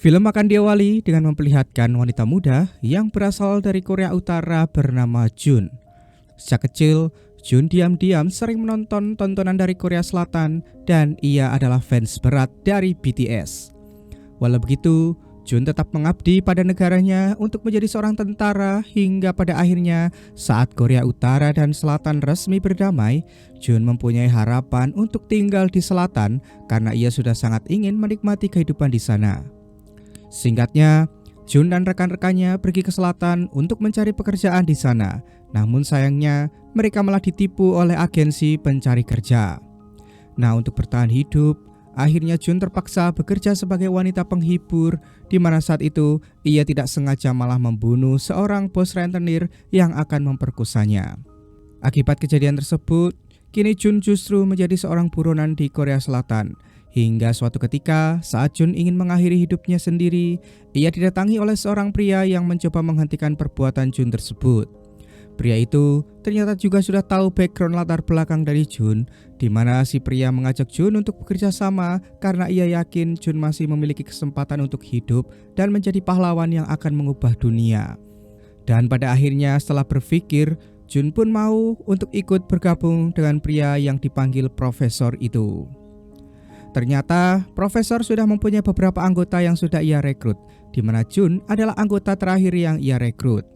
Film akan diawali dengan memperlihatkan wanita muda yang berasal dari Korea Utara bernama Jun. Sejak kecil, Jun diam-diam sering menonton tontonan dari Korea Selatan dan ia adalah fans berat dari BTS. Walau begitu, Jun tetap mengabdi pada negaranya untuk menjadi seorang tentara hingga pada akhirnya saat Korea Utara dan Selatan resmi berdamai, Jun mempunyai harapan untuk tinggal di Selatan karena ia sudah sangat ingin menikmati kehidupan di sana. Singkatnya, Jun dan rekan-rekannya pergi ke selatan untuk mencari pekerjaan di sana. Namun sayangnya, mereka malah ditipu oleh agensi pencari kerja. Nah, untuk bertahan hidup, akhirnya Jun terpaksa bekerja sebagai wanita penghibur, di mana saat itu ia tidak sengaja malah membunuh seorang bos rentenir yang akan memperkosanya. Akibat kejadian tersebut, kini Jun justru menjadi seorang buronan di Korea Selatan. Hingga suatu ketika saat Jun ingin mengakhiri hidupnya sendiri, ia didatangi oleh seorang pria yang mencoba menghentikan perbuatan Jun tersebut. Pria itu ternyata juga sudah tahu background latar belakang dari Jun, di mana si pria mengajak Jun untuk bekerja sama karena ia yakin Jun masih memiliki kesempatan untuk hidup dan menjadi pahlawan yang akan mengubah dunia. Dan pada akhirnya setelah berpikir, Jun pun mau untuk ikut bergabung dengan pria yang dipanggil profesor itu. Ternyata profesor sudah mempunyai beberapa anggota yang sudah ia rekrut, di mana Jun adalah anggota terakhir yang ia rekrut.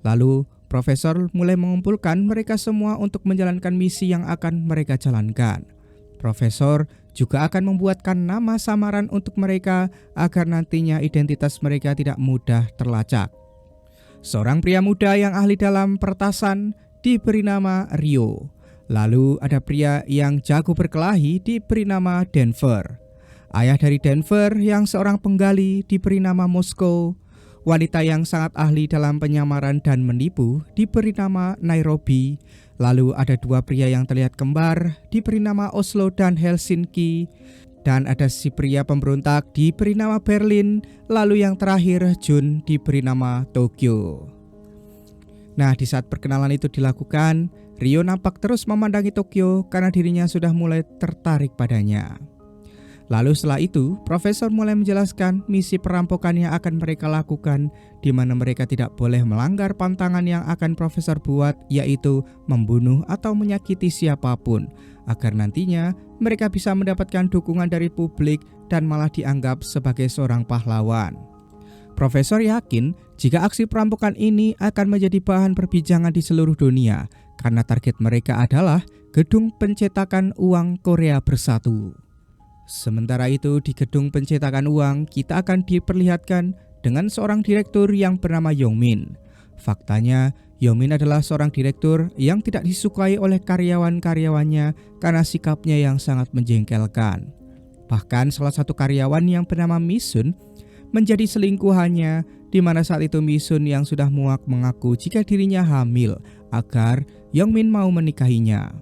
Lalu profesor mulai mengumpulkan mereka semua untuk menjalankan misi yang akan mereka jalankan. Profesor juga akan membuatkan nama samaran untuk mereka agar nantinya identitas mereka tidak mudah terlacak. Seorang pria muda yang ahli dalam peretasan diberi nama Rio. Lalu ada pria yang jago berkelahi diberi nama Denver. Ayah dari Denver yang seorang penggali diberi nama Moskow. Wanita yang sangat ahli dalam penyamaran dan menipu diberi nama Nairobi. Lalu ada dua pria yang terlihat kembar diberi nama Oslo dan Helsinki. Dan ada si pria pemberontak diberi nama Berlin. Lalu yang terakhir Jun diberi nama Tokyo. Nah, di saat perkenalan itu dilakukan, Rio nampak terus memandangi Tokyo karena dirinya sudah mulai tertarik padanya. Lalu setelah itu, profesor mulai menjelaskan misi perampokan yang akan mereka lakukan, di mana mereka tidak boleh melanggar pantangan yang akan profesor buat, yaitu membunuh atau menyakiti siapapun, agar nantinya mereka bisa mendapatkan dukungan dari publik dan malah dianggap sebagai seorang pahlawan. Profesor yakin jika aksi perampokan ini akan menjadi bahan perbincangan di seluruh dunia, karena target mereka adalah gedung pencetakan uang Korea Bersatu. Sementara itu di gedung pencetakan uang kita akan diperlihatkan dengan seorang direktur yang bernama Yongmin. Faktanya Yongmin adalah seorang direktur yang tidak disukai oleh karyawan-karyawannya karena sikapnya yang sangat menjengkelkan. Bahkan salah satu karyawan yang bernama Misun menjadi selingkuhannya, di mana saat itu Misun yang sudah muak mengaku jika dirinya hamil agar Yongmin mau menikahinya.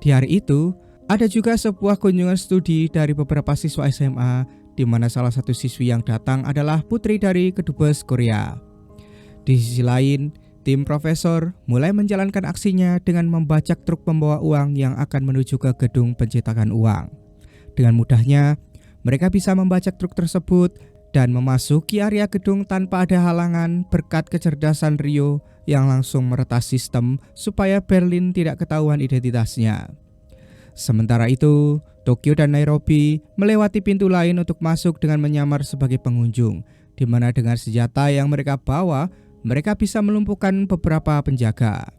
Di hari itu, ada juga sebuah kunjungan studi dari beberapa siswa SMA, di mana salah satu siswi yang datang adalah putri dari kedubes Korea. Di sisi lain, tim profesor mulai menjalankan aksinya dengan membajak truk pembawa uang yang akan menuju ke gedung pencetakan uang. Dengan mudahnya, mereka bisa membajak truk tersebut dan memasuki area gedung tanpa ada halangan berkat kecerdasan Rio yang langsung meretas sistem supaya Berlin tidak ketahuan identitasnya. Sementara itu, Tokyo dan Nairobi melewati pintu lain untuk masuk dengan menyamar sebagai pengunjung, di mana dengan senjata yang mereka bawa, mereka bisa melumpuhkan beberapa penjaga.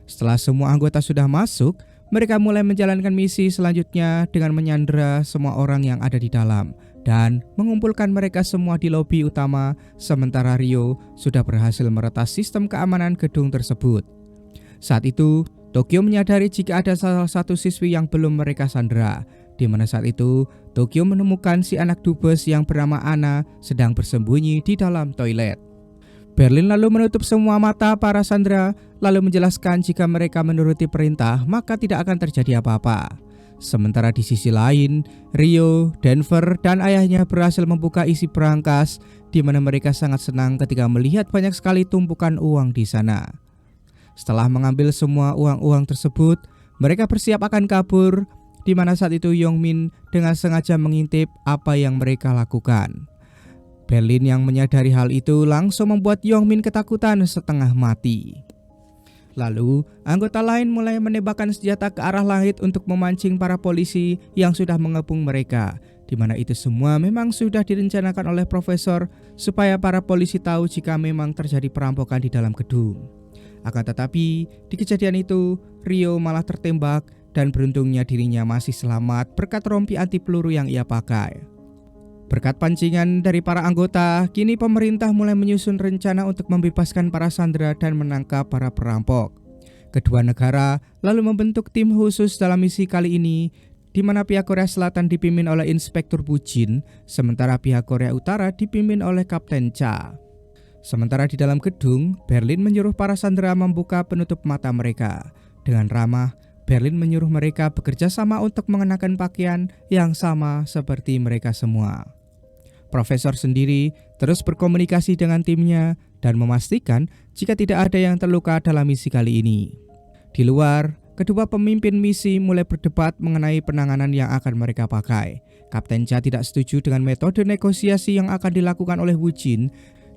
Setelah semua anggota sudah masuk, mereka mulai menjalankan misi selanjutnya dengan menyandera semua orang yang ada di dalam dan mengumpulkan mereka semua di lobi utama, sementara Rio sudah berhasil meretas sistem keamanan gedung tersebut. Saat itu, Tokyo menyadari jika ada salah satu siswi yang belum mereka sandera, di mana saat itu Tokyo menemukan si anak dubes yang bernama Anna sedang bersembunyi di dalam toilet. Berlin lalu menutup semua mata para sandera, lalu menjelaskan jika mereka menuruti perintah maka tidak akan terjadi apa-apa. Sementara di sisi lain, Rio, Denver, dan ayahnya berhasil membuka isi berangkas, di mana mereka sangat senang ketika melihat banyak sekali tumpukan uang di sana. Setelah mengambil semua uang-uang tersebut, mereka bersiap akan kabur, di mana saat itu Yongmin dengan sengaja mengintip apa yang mereka lakukan. Berlin yang menyadari hal itu langsung membuat Yongmin ketakutan setengah mati. Lalu, anggota lain mulai menembakkan senjata ke arah langit untuk memancing para polisi yang sudah mengepung mereka, di mana itu semua memang sudah direncanakan oleh profesor supaya para polisi tahu jika memang terjadi perampokan di dalam gedung. Akan tetapi, di kejadian itu, Rio malah tertembak dan beruntungnya dirinya masih selamat berkat rompi anti peluru yang ia pakai. Berkat pancingan dari para anggota, kini pemerintah mulai menyusun rencana untuk membebaskan para sandera dan menangkap para perampok. Kedua negara lalu membentuk tim khusus dalam misi kali ini, di mana pihak Korea Selatan dipimpin oleh Inspektur Bujin, sementara pihak Korea Utara dipimpin oleh Kapten Cha. Sementara di dalam gedung, Berlin menyuruh para sandera membuka penutup mata mereka. Dengan ramah, Berlin menyuruh mereka bekerja sama untuk mengenakan pakaian yang sama seperti mereka semua. Profesor sendiri terus berkomunikasi dengan timnya dan memastikan jika tidak ada yang terluka dalam misi kali ini. Di luar, kedua pemimpin misi mulai berdebat mengenai penanganan yang akan mereka pakai. Kapten Cha tidak setuju dengan metode negosiasi yang akan dilakukan oleh Woo-jin,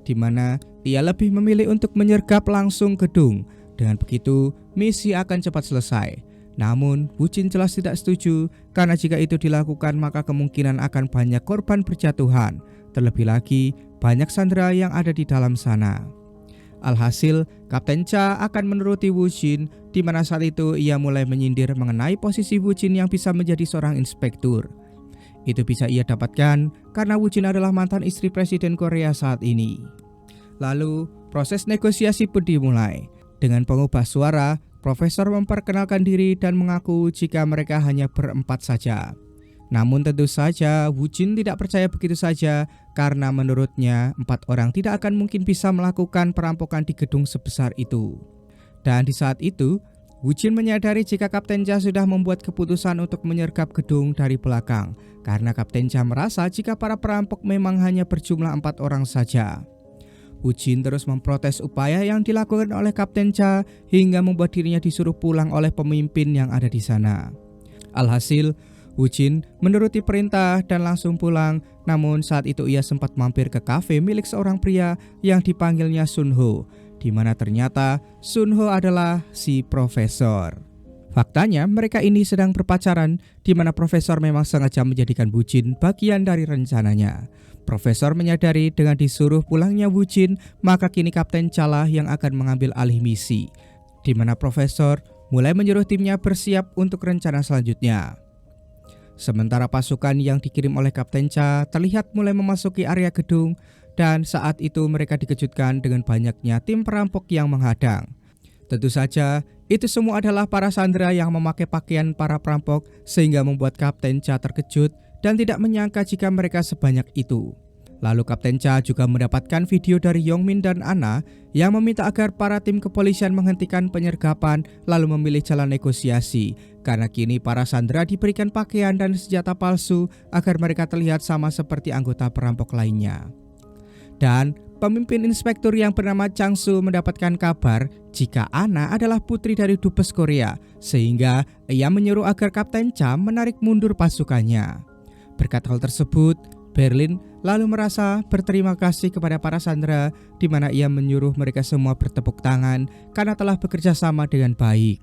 di mana ia lebih memilih untuk menyergap langsung gedung. Dengan begitu, misi akan cepat selesai. Namun, Woo-jin jelas tidak setuju karena jika itu dilakukan maka kemungkinan akan banyak korban berjatuhan. Terlebih lagi, banyak sandera yang ada di dalam sana. Alhasil, Kapten Cha akan menuruti Woo-jin, di mana saat itu ia mulai menyindir mengenai posisi Woo-jin yang bisa menjadi seorang inspektur. Itu bisa ia dapatkan karena Woo-jin adalah mantan istri Presiden Korea saat ini. Lalu, proses negosiasi pun dimulai. Dengan pengubah suara, Profesor memperkenalkan diri dan mengaku jika mereka hanya berempat saja. Namun tentu saja Woo-jin tidak percaya begitu saja karena menurutnya 4 orang tidak akan mungkin bisa melakukan perampokan di gedung sebesar itu. Dan di saat itu, Woo-jin menyadari jika Kapten Cha sudah membuat keputusan untuk menyergap gedung dari belakang karena Kapten Cha merasa jika para perampok memang hanya berjumlah 4 orang saja. Woo-jin terus memprotes upaya yang dilakukan oleh Kapten Cha hingga membuat dirinya disuruh pulang oleh pemimpin yang ada di sana. Alhasil, Woo-jin menuruti perintah dan langsung pulang, namun saat itu ia sempat mampir ke kafe milik seorang pria yang dipanggilnya Sun-ho, di mana ternyata Sun-ho adalah si profesor. Faktanya mereka ini sedang berpacaran, di mana profesor memang sengaja menjadikan Woo-jin bagian dari rencananya. Profesor menyadari dengan disuruh pulangnya Woo-jin, maka kini Kapten Cha lah yang akan mengambil alih misi, di mana profesor mulai menyuruh timnya bersiap untuk rencana selanjutnya. Sementara pasukan yang dikirim oleh Kapten Cha terlihat mulai memasuki area gedung, dan saat itu mereka dikejutkan dengan banyaknya tim perampok yang menghadang. Tentu saja, itu semua adalah para sandera yang memakai pakaian para perampok sehingga membuat Kapten Cha terkejut dan tidak menyangka jika mereka sebanyak itu. Lalu Kapten Cha juga mendapatkan video dari Yongmin dan Anna yang meminta agar para tim kepolisian menghentikan penyergapan lalu memilih jalan negosiasi, karena kini para sandera diberikan pakaian dan senjata palsu agar mereka terlihat sama seperti anggota perampok lainnya. Dan pemimpin inspektur yang bernama Chang-soo mendapatkan kabar jika Anna adalah putri dari Dubes Korea, sehingga ia menyuruh agar Kapten Cha menarik mundur pasukannya. Berkat hal tersebut, Berlin lalu merasa berterima kasih kepada para sandera, di mana ia menyuruh mereka semua bertepuk tangan karena telah bekerja sama dengan baik.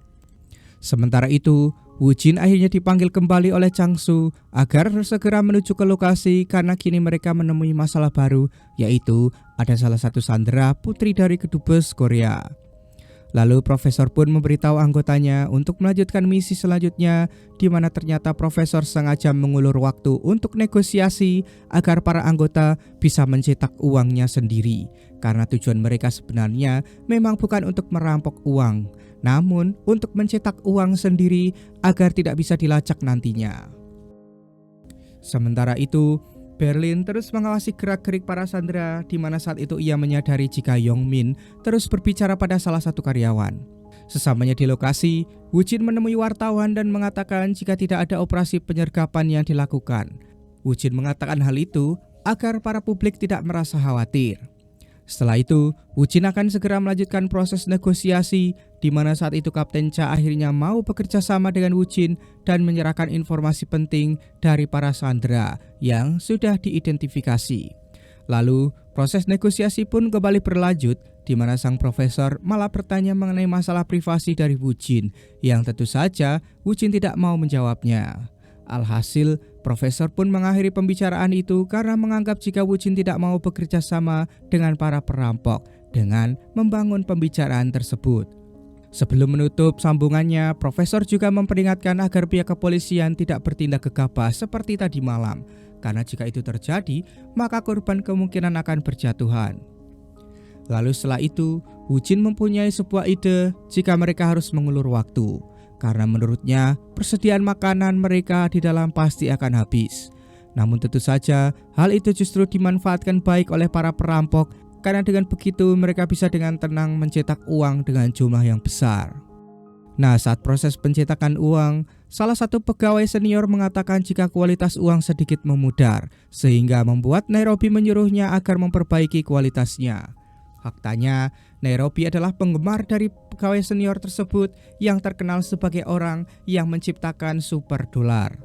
Sementara itu, Woo-jin akhirnya dipanggil kembali oleh Chang-soo agar segera menuju ke lokasi karena kini mereka menemui masalah baru, yaitu ada salah satu sandera putri dari Kedubes Korea. Lalu profesor pun memberitahu anggotanya untuk melanjutkan misi selanjutnya, di mana ternyata profesor sengaja mengulur waktu untuk negosiasi agar para anggota bisa mencetak uangnya sendiri, karena tujuan mereka sebenarnya memang bukan untuk merampok uang, namun untuk mencetak uang sendiri agar tidak bisa dilacak nantinya. Sementara itu, Berlin terus mengawasi gerak-gerik para sandera, di mana saat itu ia menyadari jika Yongmin terus berbicara pada salah satu karyawan. Sesamanya di lokasi, Woo-jin menemui wartawan dan mengatakan jika tidak ada operasi penyergapan yang dilakukan. Woo-jin mengatakan hal itu agar para publik tidak merasa khawatir. Setelah itu, Woo-jin akan segera melanjutkan proses negosiasi, di mana saat itu Kapten Cha akhirnya mau bekerja sama dengan Woo-jin dan menyerahkan informasi penting dari para sandera yang sudah diidentifikasi. Lalu proses negosiasi pun kembali berlanjut, di mana sang profesor malah bertanya mengenai masalah privasi dari Woo-jin yang tentu saja Woo-jin tidak mau menjawabnya. Alhasil, profesor pun mengakhiri pembicaraan itu karena menganggap jika Woo-jin tidak mau bekerja sama dengan para perampok dengan membangun pembicaraan tersebut. Sebelum menutup sambungannya, profesor juga memperingatkan agar pihak kepolisian tidak bertindak gegabah seperti tadi malam, karena jika itu terjadi, maka korban kemungkinan akan berjatuhan. Lalu setelah itu, Woo-jin mempunyai sebuah ide jika mereka harus mengulur waktu, karena menurutnya persediaan makanan mereka di dalam pasti akan habis. Namun tentu saja hal itu justru dimanfaatkan baik oleh para perampok, karena dengan begitu mereka bisa dengan tenang mencetak uang dengan jumlah yang besar. Nah, saat proses pencetakan uang, salah satu pegawai senior mengatakan jika kualitas uang sedikit memudar, sehingga membuat Nairobi menyuruhnya agar memperbaiki kualitasnya. Faktanya, Nairobi adalah penggemar dari pegawai senior tersebut yang terkenal sebagai orang yang menciptakan super dolar.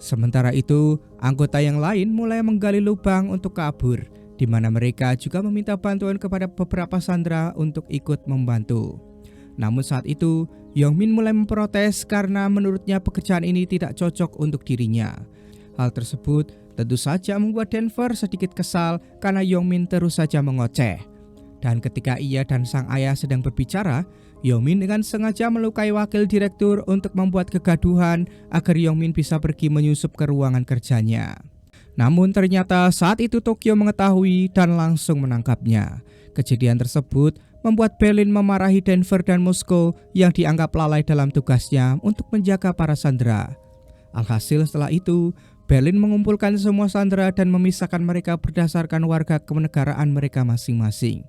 Sementara itu, anggota yang lain mulai menggali lubang untuk kabur, di mana mereka juga meminta bantuan kepada beberapa sandera untuk ikut membantu. Namun saat itu, Yongmin mulai memprotes karena menurutnya pekerjaan ini tidak cocok untuk dirinya. Hal tersebut tentu saja membuat Denver sedikit kesal karena Yongmin terus saja mengoceh. Dan ketika ia dan sang ayah sedang berbicara, Yongmin dengan sengaja melukai wakil direktur untuk membuat kegaduhan agar Yongmin bisa pergi menyusup ke ruangan kerjanya. Namun ternyata saat itu Tokyo mengetahui dan langsung menangkapnya. Kejadian tersebut membuat Berlin memarahi Denver dan Moskow yang dianggap lalai dalam tugasnya untuk menjaga para sandera. Alhasil setelah itu, Berlin mengumpulkan semua sandera dan memisahkan mereka berdasarkan warga kenegaraan mereka masing-masing.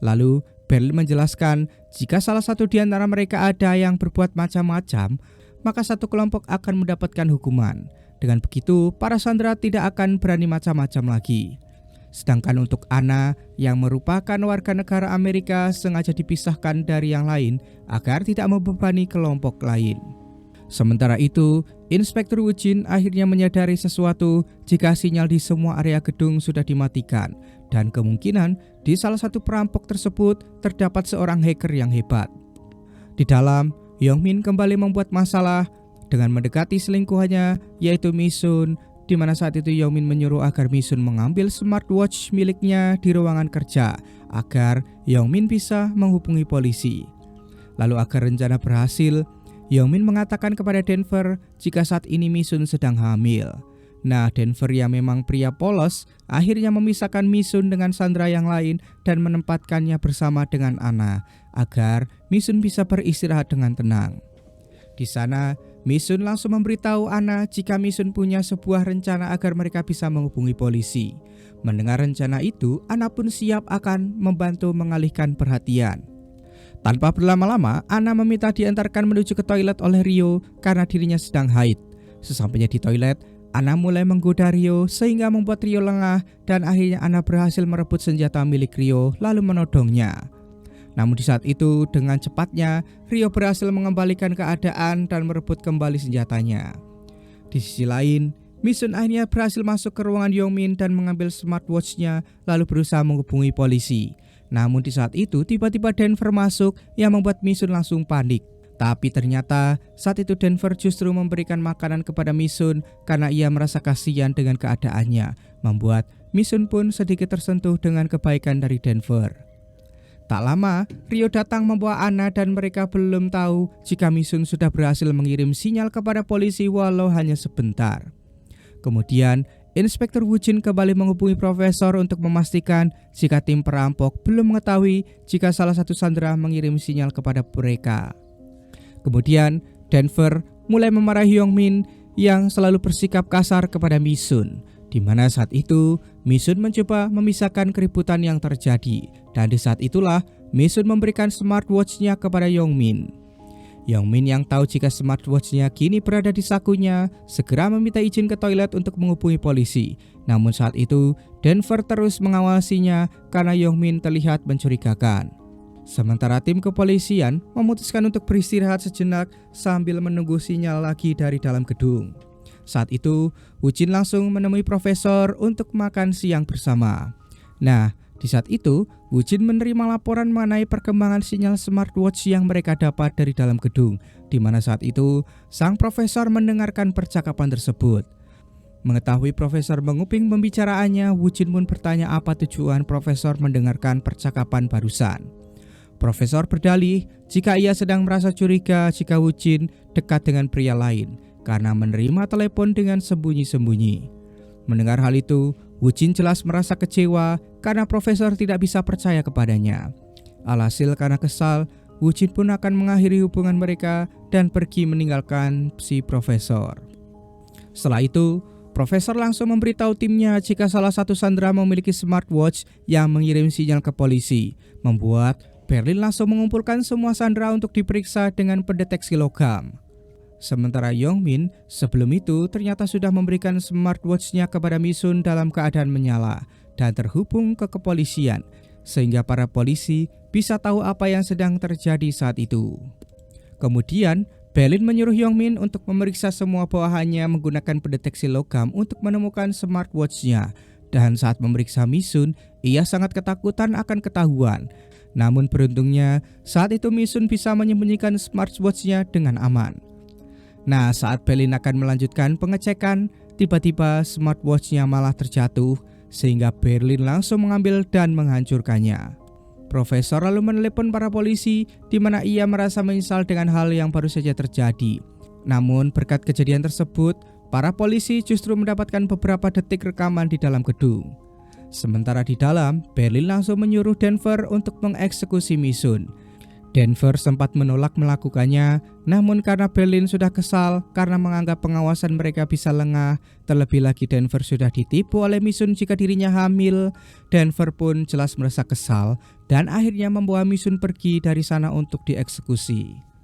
Lalu Berlin menjelaskan jika salah satu di antara mereka ada yang berbuat macam-macam, maka satu kelompok akan mendapatkan hukuman. Dengan begitu, para sandera tidak akan berani macam-macam lagi. Sedangkan untuk Anna yang merupakan warga negara Amerika sengaja dipisahkan dari yang lain agar tidak membebani kelompok lain. Sementara itu, Inspektur Woo-jin akhirnya menyadari sesuatu jika sinyal di semua area gedung sudah dimatikan dan kemungkinan di salah satu perampok tersebut terdapat seorang hacker yang hebat. Di dalam, Yongmin kembali membuat masalah dengan mendekati selingkuhannya yaitu Mi-sun, di mana saat itu Yongmin menyuruh agar Mi-sun mengambil smartwatch miliknya di ruangan kerja agar Yongmin bisa menghubungi polisi. Lalu agar rencana berhasil, Yongmin mengatakan kepada Denver jika saat ini Mi-sun sedang hamil. Nah, Denver yang memang pria polos akhirnya memisahkan Mi-sun dengan sandera yang lain dan menempatkannya bersama dengan Anna agar Mi-sun bisa beristirahat dengan tenang. Di sana, Mi-sun langsung memberitahu Anna jika Mi-sun punya sebuah rencana agar mereka bisa menghubungi polisi. Mendengar rencana itu, Anna pun siap akan membantu mengalihkan perhatian. Tanpa berlama-lama, Anna meminta diantarkan menuju ke toilet oleh Ryo karena dirinya sedang haid. Sesampainya di toilet, Anna mulai menggoda Ryo sehingga membuat Ryo lengah dan akhirnya Anna berhasil merebut senjata milik Ryo lalu menodongnya. Namun di saat itu dengan cepatnya Ryo berhasil mengembalikan keadaan dan merebut kembali senjatanya. Di sisi lain, Mi-sun akhirnya berhasil masuk ke ruangan Yongmin dan mengambil smartwatch-nya lalu berusaha menghubungi polisi. Namun di saat itu tiba-tiba Denver masuk yang membuat Mi-sun langsung panik. Tapi ternyata saat itu Denver justru memberikan makanan kepada Mi-sun karena ia merasa kasihan dengan keadaannya, membuat Mi-sun pun sedikit tersentuh dengan kebaikan dari Denver. Tak lama, Ryo datang membawa Anna dan mereka belum tahu jika Mi-sun sudah berhasil mengirim sinyal kepada polisi walau hanya sebentar. Kemudian, Inspektur Woo-jin kembali menghubungi profesor untuk memastikan jika tim perampok belum mengetahui jika salah satu sandera mengirim sinyal kepada mereka. Kemudian, Denver mulai memarahi Yongmin yang selalu bersikap kasar kepada Mi-sun, di mana saat itu Mi-sun mencoba memisahkan keributan yang terjadi, dan di saat itulah Mi-sun memberikan smartwatch-nya kepada Yongmin. Yongmin yang tahu jika smartwatch-nya kini berada di sakunya, segera meminta izin ke toilet untuk menghubungi polisi. Namun saat itu, Denver terus mengawasinya karena Yongmin terlihat mencurigakan. Sementara tim kepolisian memutuskan untuk beristirahat sejenak sambil menunggu sinyal lagi dari dalam gedung. Saat itu, Woo-jin langsung menemui profesor untuk makan siang bersama. Nah, di saat itu, Woo-jin menerima laporan mengenai perkembangan sinyal smartwatch yang mereka dapat dari dalam gedung, di mana saat itu sang profesor mendengarkan percakapan tersebut. Mengetahui profesor menguping pembicaraannya, Woo-jin pun bertanya apa tujuan profesor mendengarkan percakapan barusan. Profesor berdalih jika ia sedang merasa curiga jika Woo-jin dekat dengan pria lain karena menerima telepon dengan sembunyi-sembunyi. Mendengar hal itu, Woo-jin jelas merasa kecewa karena profesor tidak bisa percaya kepadanya. Alhasil karena kesal, Woo-jin pun akan mengakhiri hubungan mereka dan pergi meninggalkan si profesor. Setelah itu, profesor langsung memberitahu timnya jika salah satu sandera memiliki smartwatch yang mengirim sinyal ke polisi, membuat Berlin langsung mengumpulkan semua sandera untuk diperiksa dengan pendeteksi logam. Sementara Youngmin sebelum itu ternyata sudah memberikan smartwatch-nya kepada Mi-sun dalam keadaan menyala dan terhubung ke kepolisian, sehingga para polisi bisa tahu apa yang sedang terjadi saat itu. Kemudian, Berlin menyuruh Youngmin untuk memeriksa semua bawahannya menggunakan pendeteksi logam untuk menemukan smartwatch-nya. Dan saat memeriksa Mi-sun, ia sangat ketakutan akan ketahuan. Namun beruntungnya, saat itu Mi-sun bisa menyembunyikan smartwatch-nya dengan aman. Nah, saat Berlin akan melanjutkan pengecekan, tiba-tiba smartwatch-nya malah terjatuh, sehingga Berlin langsung mengambil dan menghancurkannya. Profesor lalu menelepon para polisi, di mana ia merasa menyesal dengan hal yang baru saja terjadi. Namun, berkat kejadian tersebut, para polisi justru mendapatkan beberapa detik rekaman di dalam gedung. Sementara di dalam, Berlin langsung menyuruh Denver untuk mengeksekusi Mi-sun. Denver sempat menolak melakukannya, namun karena Berlin sudah kesal karena menganggap pengawasan mereka bisa lengah, terlebih lagi Denver sudah ditipu oleh Mi-sun jika dirinya hamil, Denver pun jelas merasa kesal dan akhirnya membawa Mi-sun pergi dari sana untuk dieksekusi.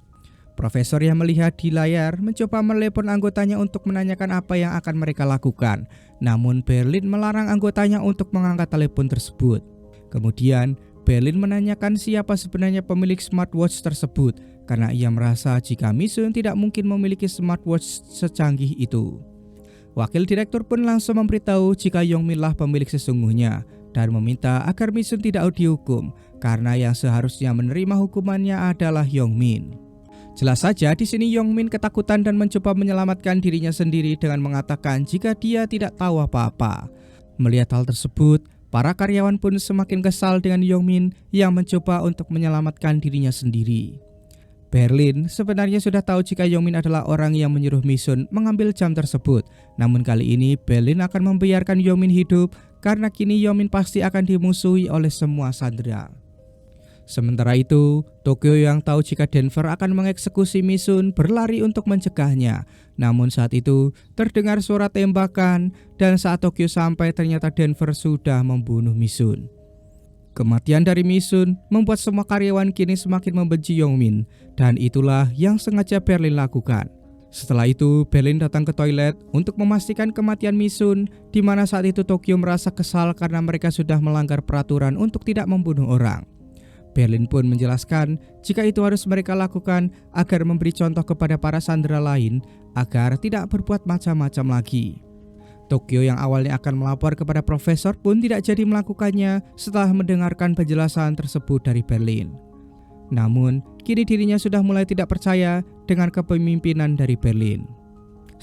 Profesor yang melihat di layar mencoba menelepon anggotanya untuk menanyakan apa yang akan mereka lakukan, namun Berlin melarang anggotanya untuk mengangkat telepon tersebut. Kemudian, Berlin menanyakan siapa sebenarnya pemilik smartwatch tersebut karena ia merasa jika Mi-sun tidak mungkin memiliki smartwatch secanggih itu. Wakil direktur pun langsung memberitahu jika Youngmin lah pemilik sesungguhnya dan meminta agar Mi-sun tidak dihukum karena yang seharusnya menerima hukumannya adalah Youngmin. Jelas saja di sini Youngmin ketakutan dan mencoba menyelamatkan dirinya sendiri dengan mengatakan jika dia tidak tahu apa-apa. Melihat hal tersebut, para karyawan pun semakin kesal dengan Youngmin yang mencoba untuk menyelamatkan dirinya sendiri. Berlin sebenarnya sudah tahu jika Youngmin adalah orang yang menyuruh Mi-sun mengambil jam tersebut. Namun kali ini Berlin akan membiarkan Youngmin hidup karena kini Youngmin pasti akan dimusuhi oleh semua sandera. Sementara itu, Tokyo yang tahu jika Denver akan mengeksekusi Mi-sun berlari untuk mencegahnya. Namun saat itu terdengar suara tembakan dan saat Tokyo sampai ternyata Denver sudah membunuh Mi-sun. Kematian dari Mi-sun membuat semua karyawan kini semakin membenci Youngmin dan itulah yang sengaja Berlin lakukan. Setelah itu Berlin datang ke toilet untuk memastikan kematian Mi-sun, di mana saat itu Tokyo merasa kesal karena mereka sudah melanggar peraturan untuk tidak membunuh orang. Berlin pun menjelaskan jika itu harus mereka lakukan agar memberi contoh kepada para sandera lain agar tidak berbuat macam-macam lagi. Tokyo yang awalnya akan melapor kepada profesor pun tidak jadi melakukannya setelah mendengarkan penjelasan tersebut dari Berlin. Namun, kini dirinya sudah mulai tidak percaya dengan kepemimpinan dari Berlin.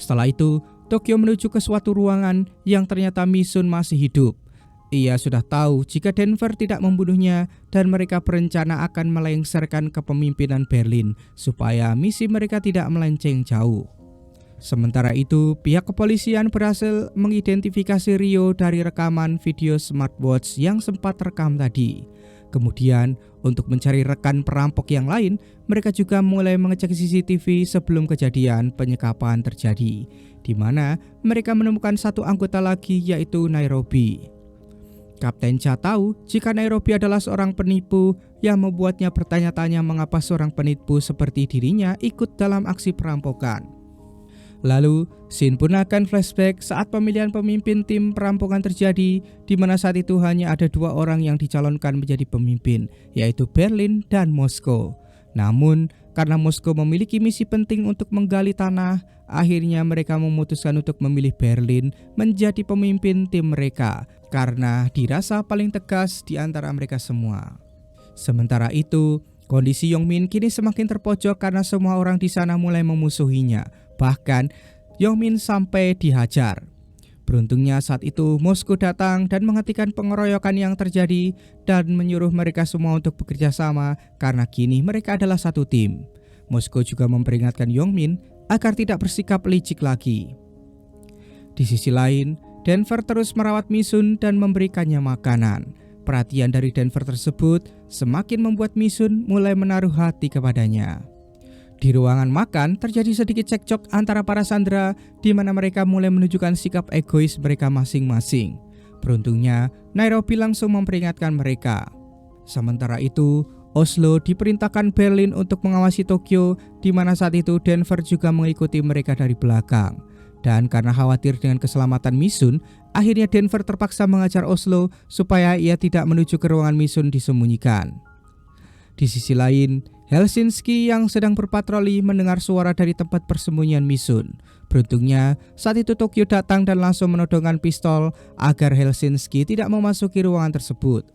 Setelah itu, Tokyo menuju ke suatu ruangan yang ternyata Mi-sun masih hidup. Ia sudah tahu jika Denver tidak membunuhnya dan mereka berencana akan melengsarkan kepemimpinan Berlin supaya misi mereka tidak melenceng jauh. Sementara itu, pihak kepolisian berhasil mengidentifikasi Ryo dari rekaman video smartwatch yang sempat terekam tadi. Kemudian, untuk mencari rekan perampok yang lain, mereka juga mulai mengecek CCTV sebelum kejadian penyekapan terjadi, di mana mereka menemukan satu anggota lagi yaitu Nairobi. Kapten Cha tahu jika Nairobi adalah seorang penipu yang membuatnya bertanya-tanya mengapa seorang penipu seperti dirinya ikut dalam aksi perampokan. Lalu, scene pun akan flashback saat pemilihan pemimpin tim perampokan terjadi, di mana saat itu hanya ada 2 orang yang dicalonkan menjadi pemimpin, yaitu Berlin dan Moskow. Namun, karena Moskow memiliki misi penting untuk menggali tanah, akhirnya mereka memutuskan untuk memilih Berlin menjadi pemimpin tim mereka karena dirasa paling tegas di antara mereka semua. Sementara itu, kondisi Yongmin kini semakin terpojok karena semua orang di sana mulai memusuhinya. Bahkan, Yongmin sampai dihajar. Beruntungnya saat itu Moskow datang dan menghentikan pengeroyokan yang terjadi dan menyuruh mereka semua untuk bekerja sama karena kini mereka adalah satu tim. Moskow juga memperingatkan Yongmin agar tidak bersikap licik lagi. Di sisi lain, Denver terus merawat Misun dan memberikannya makanan. Perhatian dari Denver tersebut semakin membuat Misun mulai menaruh hati kepadanya. Di ruangan makan terjadi sedikit cekcok antara para sandera di mana mereka mulai menunjukkan sikap egois mereka masing-masing. Beruntungnya, Nairobi langsung memperingatkan mereka. Sementara itu, Oslo diperintahkan Berlin untuk mengawasi Tokyo, di mana saat itu Denver juga mengikuti mereka dari belakang. Dan karena khawatir dengan keselamatan Misun, akhirnya Denver terpaksa mengajar Oslo supaya ia tidak menuju ke ruangan Misun disembunyikan. Di sisi lain, Helsinki yang sedang berpatroli mendengar suara dari tempat persembunyian Misun. Beruntungnya, saat itu Tokyo datang dan langsung menodongkan pistol agar Helsinki tidak memasuki ruangan tersebut.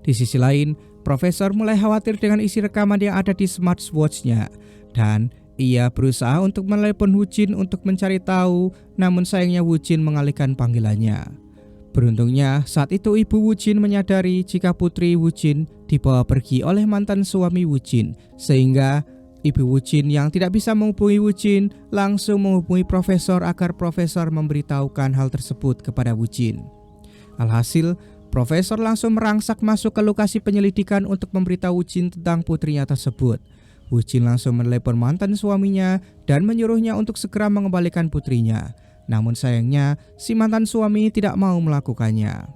Di sisi lain, Profesor mulai khawatir dengan isi rekaman yang ada di smartwatch-nya dan ia berusaha untuk menelepon Woo Jin untuk mencari tahu, namun sayangnya Woo Jin mengalihkan panggilannya. Beruntungnya saat itu ibu Woo Jin menyadari jika putri Woo Jin dibawa pergi oleh mantan suami Woo Jin, sehingga ibu Woo Jin yang tidak bisa menghubungi Woo Jin langsung menghubungi profesor agar profesor memberitahukan hal tersebut kepada Woo Jin. Alhasil, profesor langsung merangsak masuk ke lokasi penyelidikan untuk memberitahu Woo Jin tentang putrinya tersebut. Woo Jin langsung menelepon mantan suaminya dan menyuruhnya untuk segera mengembalikan putrinya. Namun sayangnya, si mantan suami tidak mau melakukannya.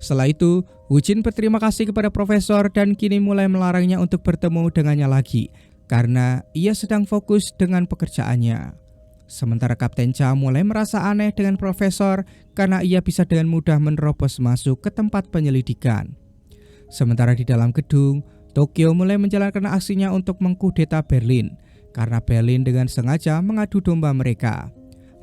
Setelah itu, Woo Jin berterima kasih kepada profesor dan kini mulai melarangnya untuk bertemu dengannya lagi karena ia sedang fokus dengan pekerjaannya. Sementara Kapten Cha mulai merasa aneh dengan profesor karena ia bisa dengan mudah menerobos masuk ke tempat penyelidikan. Sementara di dalam gedung, Tokyo mulai menjalankan aksinya untuk mengkudeta Berlin karena Berlin dengan sengaja mengadu domba mereka.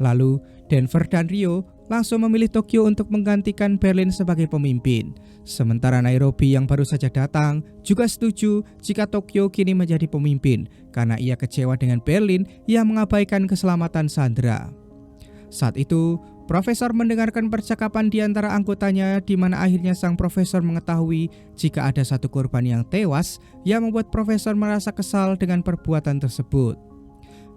Lalu, Denver dan Rio langsung memilih Tokyo untuk menggantikan Berlin sebagai pemimpin. Sementara Nairobi yang baru saja datang juga setuju jika Tokyo kini menjadi pemimpin karena ia kecewa dengan Berlin yang mengabaikan keselamatan sandera. Saat itu, profesor mendengarkan percakapan di antara anggotanya di mana akhirnya sang profesor mengetahui jika ada satu korban yang tewas yang membuat profesor merasa kesal dengan perbuatan tersebut.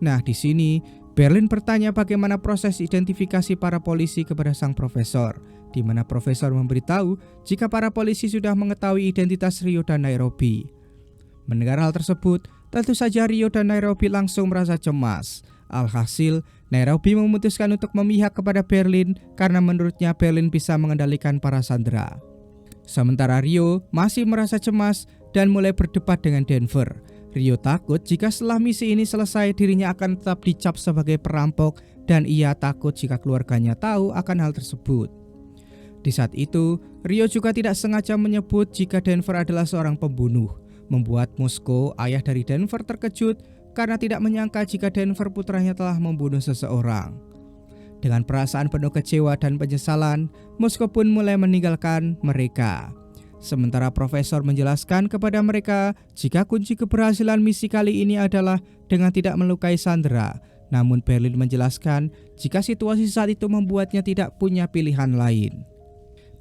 Nah, di sini Berlin bertanya bagaimana proses identifikasi para polisi kepada sang profesor, di mana profesor memberitahu jika para polisi sudah mengetahui identitas Rio dan Nairobi. Mendengar hal tersebut, tentu saja Rio dan Nairobi langsung merasa cemas. Alhasil, Nairobi memutuskan untuk memihak kepada Berlin karena menurutnya Berlin bisa mengendalikan para sandera. Sementara Rio masih merasa cemas dan mulai berdebat dengan Denver. Rio takut jika setelah misi ini selesai dirinya akan tetap dicap sebagai perampok dan ia takut jika keluarganya tahu akan hal tersebut. Di saat itu, Rio juga tidak sengaja menyebut jika Denver adalah seorang pembunuh, membuat Moskow, ayah dari Denver, terkejut karena tidak menyangka jika Denver putranya telah membunuh seseorang. Dengan perasaan penuh kecewa dan penyesalan, Moskow pun mulai meninggalkan mereka. Sementara profesor menjelaskan kepada mereka jika kunci keberhasilan misi kali ini adalah dengan tidak melukai sandera. Namun Berlin menjelaskan jika situasi saat itu membuatnya tidak punya pilihan lain.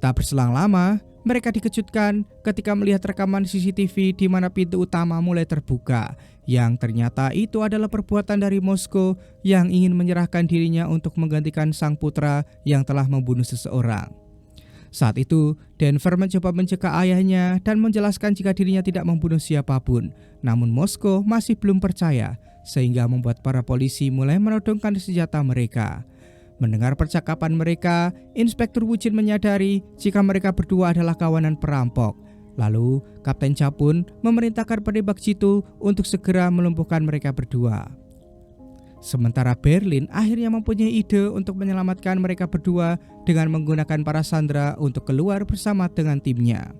Tak berselang lama, mereka dikejutkan ketika melihat rekaman CCTV di mana pintu utama mulai terbuka, yang ternyata itu adalah perbuatan dari Moskow yang ingin menyerahkan dirinya untuk menggantikan sang putra yang telah membunuh seseorang. Saat itu, Denver mencoba mencegah ayahnya dan menjelaskan jika dirinya tidak membunuh siapapun. Namun Moskow masih belum percaya, sehingga membuat para polisi mulai menodongkan senjata mereka. Mendengar percakapan mereka, Inspektur Woo Jin menyadari jika mereka berdua adalah kawanan perampok. Lalu, Kapten Cha pun memerintahkan penembak jitu untuk segera melumpuhkan mereka berdua. Sementara Berlin akhirnya mempunyai ide untuk menyelamatkan mereka berdua dengan menggunakan para sandera untuk keluar bersama dengan timnya.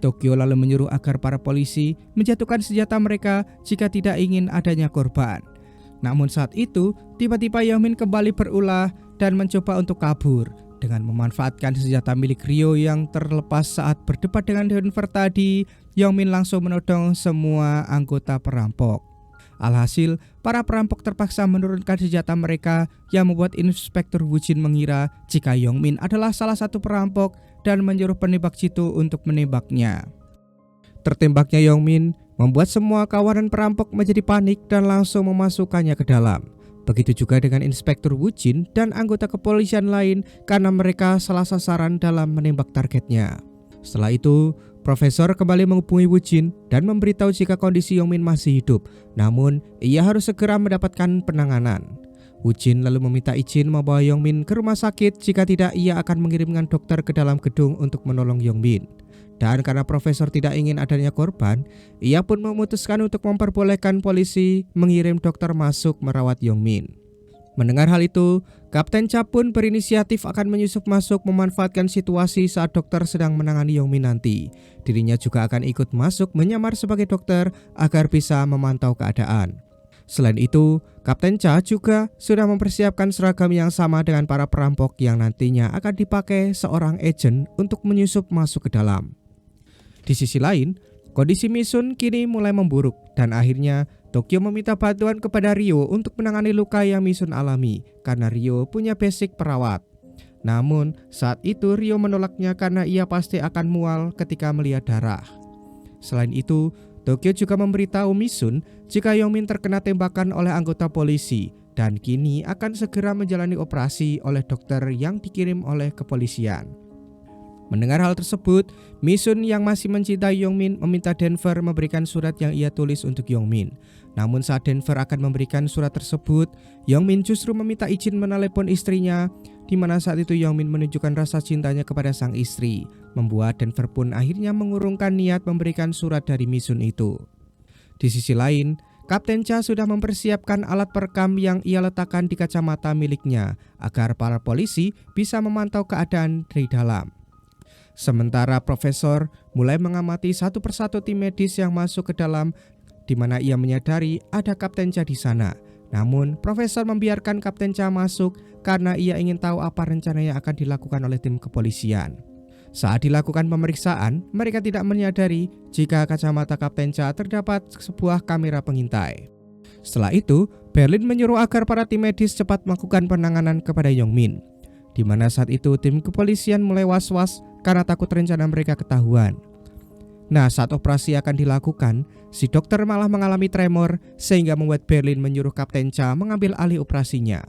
Tokyo lalu menyuruh agar para polisi menjatuhkan senjata mereka jika tidak ingin adanya korban. Namun saat itu, tiba-tiba Yongmin kembali berulah dan mencoba untuk kabur. Dengan memanfaatkan senjata milik Ryo yang terlepas saat berdebat dengan Denver tadi, Yongmin langsung menodong semua anggota perampok. Alhasil, para perampok terpaksa menurunkan senjata mereka yang membuat Inspektur Woo-jin mengira jika Yongmin adalah salah satu perampok dan menyuruh penembak jitu untuk menembaknya. Tertembaknya Yongmin membuat semua kawanan perampok menjadi panik dan langsung memasukkannya ke dalam. Begitu juga dengan Inspektur Woo-jin dan anggota kepolisian lain karena mereka salah sasaran dalam menembak targetnya. Setelah itu, Profesor kembali menghubungi Woo-jin dan memberitahu jika kondisi Yongmin masih hidup, namun ia harus segera mendapatkan penanganan. Woo-jin lalu meminta izin membawa Yongmin ke rumah sakit, jika tidak ia akan mengirimkan dokter ke dalam gedung untuk menolong Yongmin. Dan karena Profesor tidak ingin adanya korban, ia pun memutuskan untuk memperbolehkan polisi mengirim dokter masuk merawat Yongmin. Mendengar hal itu, Kapten Cha pun berinisiatif akan menyusup masuk memanfaatkan situasi saat dokter sedang menangani Yongmin nanti. Dirinya juga akan ikut masuk menyamar sebagai dokter agar bisa memantau keadaan. Selain itu, Kapten Cha juga sudah mempersiapkan seragam yang sama dengan para perampok yang nantinya akan dipakai seorang agen untuk menyusup masuk ke dalam. Di sisi lain, kondisi Misun kini mulai memburuk dan akhirnya Tokyo meminta bantuan kepada Ryo untuk menangani luka yang Misun alami karena Ryo punya basic perawat. Namun saat itu Ryo menolaknya karena ia pasti akan mual ketika melihat darah. Selain itu, Tokyo juga memberitahu Misun jika Yongmin terkena tembakan oleh anggota polisi dan kini akan segera menjalani operasi oleh dokter yang dikirim oleh kepolisian. Mendengar hal tersebut, Misun yang masih mencintai Yongmin meminta Denver memberikan surat yang ia tulis untuk Yongmin. Namun saat Denver akan memberikan surat tersebut, Yongmin justru meminta izin menelepon istrinya, di mana saat itu Yongmin menunjukkan rasa cintanya kepada sang istri, membuat Denver pun akhirnya mengurungkan niat memberikan surat dari Misun itu. Di sisi lain, Kapten Cha sudah mempersiapkan alat perekam yang ia letakkan di kacamata miliknya agar para polisi bisa memantau keadaan dari dalam. Sementara Profesor mulai mengamati satu persatu tim medis yang masuk ke dalam, di mana ia menyadari ada Kapten Cha di sana. Namun, Profesor membiarkan Kapten Cha masuk karena ia ingin tahu apa rencana yang akan dilakukan oleh tim kepolisian. Saat dilakukan pemeriksaan, mereka tidak menyadari jika kacamata Kapten Cha terdapat sebuah kamera pengintai. Setelah itu, Berlin menyuruh agar para tim medis cepat melakukan penanganan kepada Yongmin, di mana saat itu tim kepolisian mulai was-was karena takut rencana mereka ketahuan. Nah, saat operasi akan dilakukan, si dokter malah mengalami tremor sehingga membuat Berlin menyuruh Kapten Cha mengambil alih operasinya.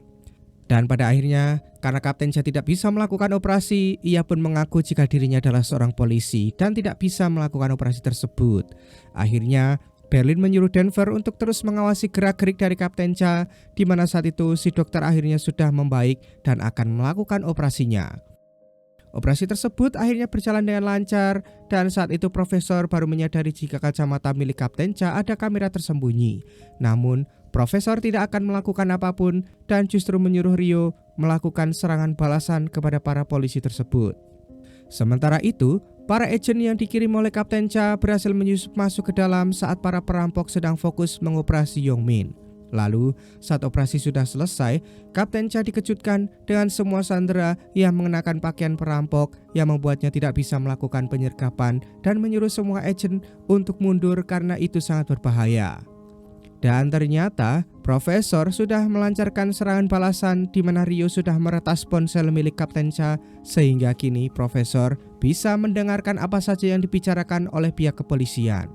Dan pada akhirnya, karena Kapten Cha tidak bisa melakukan operasi, ia pun mengaku jika dirinya adalah seorang polisi dan tidak bisa melakukan operasi tersebut. Akhirnya, Berlin menyuruh Denver untuk terus mengawasi gerak-gerik dari Kapten Cha, di mana saat itu si dokter akhirnya sudah membaik dan akan melakukan operasinya. Operasi tersebut akhirnya berjalan dengan lancar dan saat itu Profesor baru menyadari jika kacamata milik Kapten Cha ada kamera tersembunyi. Namun, Profesor tidak akan melakukan apapun dan justru menyuruh Ryo melakukan serangan balasan kepada para polisi tersebut. Sementara itu, para agen yang dikirim oleh Kapten Cha berhasil menyusup masuk ke dalam saat para perampok sedang fokus mengoperasi Yongmin. Lalu, saat operasi sudah selesai, Kapten Cha dikejutkan dengan semua sandera yang mengenakan pakaian perampok yang membuatnya tidak bisa melakukan penyergapan dan menyuruh semua agen untuk mundur karena itu sangat berbahaya. Dan ternyata, Profesor sudah melancarkan serangan balasan di mana Ryo sudah meretas ponsel milik Kapten Cha sehingga kini Profesor bisa mendengarkan apa saja yang dibicarakan oleh pihak kepolisian.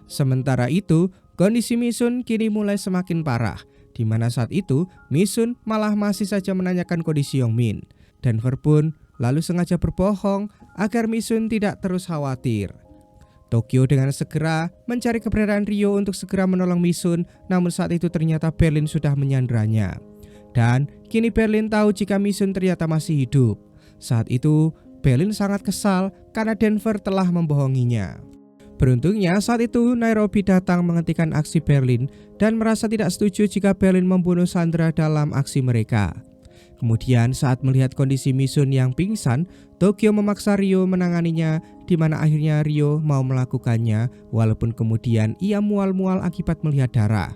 Sementara itu, kondisi Misun kini mulai semakin parah, di mana saat itu Misun malah masih saja menanyakan kondisi Yongmin. Denver pun lalu sengaja berbohong agar Misun tidak terus khawatir. Tokyo dengan segera mencari keberadaan Ryo untuk segera menolong Misun, namun saat itu ternyata Berlin sudah menyanderanya. Dan kini Berlin tahu jika Misun ternyata masih hidup. Saat itu Berlin sangat kesal karena Denver telah membohonginya. Beruntungnya saat itu Nairobi datang menghentikan aksi Berlin dan merasa tidak setuju jika Berlin membunuh sandera dalam aksi mereka. Kemudian saat melihat kondisi Misun yang pingsan, Tokyo memaksa Ryo menanganinya, di mana akhirnya Ryo mau melakukannya walaupun kemudian ia mual-mual akibat melihat darah.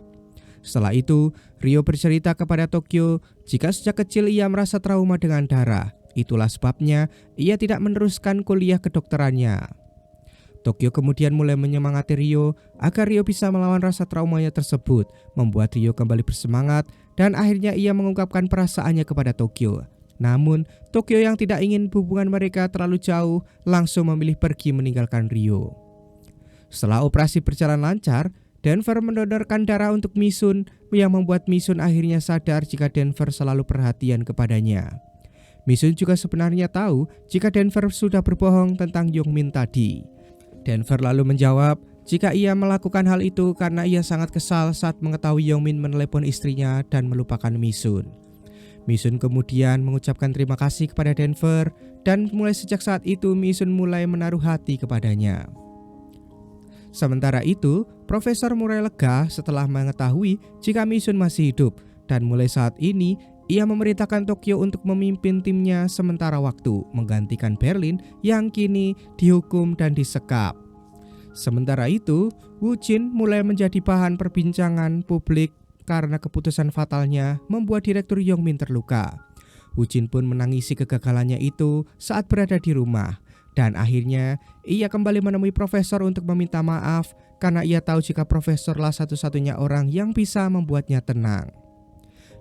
Setelah itu, Ryo bercerita kepada Tokyo jika sejak kecil ia merasa trauma dengan darah. Itulah sebabnya ia tidak meneruskan kuliah kedokterannya. Tokyo kemudian mulai menyemangati Ryo agar Ryo bisa melawan rasa traumanya tersebut, membuat Ryo kembali bersemangat dan akhirnya ia mengungkapkan perasaannya kepada Tokyo. Namun, Tokyo yang tidak ingin hubungan mereka terlalu jauh langsung memilih pergi meninggalkan Ryo. Setelah operasi berjalan lancar, Denver mendonorkan darah untuk Misun yang membuat Misun akhirnya sadar jika Denver selalu perhatian kepadanya. Misun juga sebenarnya tahu jika Denver sudah berbohong tentang Yongmin tadi. Denver lalu menjawab jika ia melakukan hal itu karena ia sangat kesal saat mengetahui Yongmin menelepon istrinya dan melupakan Misun. Misun kemudian mengucapkan terima kasih kepada Denver dan mulai sejak saat itu Misun mulai menaruh hati kepadanya. Sementara itu, Profesor mulai lega setelah mengetahui jika Misun masih hidup dan mulai saat ini ia memerintahkan Tokyo untuk memimpin timnya sementara waktu, menggantikan Berlin yang kini dihukum dan disekap. Sementara itu, Wu Jin mulai menjadi bahan perbincangan publik karena keputusan fatalnya membuat Direktur Yongmin terluka. Wu Jin pun menangisi kegagalannya itu saat berada di rumah. Dan akhirnya, ia kembali menemui Profesor untuk meminta maaf karena ia tahu jika Profesorlah satu-satunya orang yang bisa membuatnya tenang.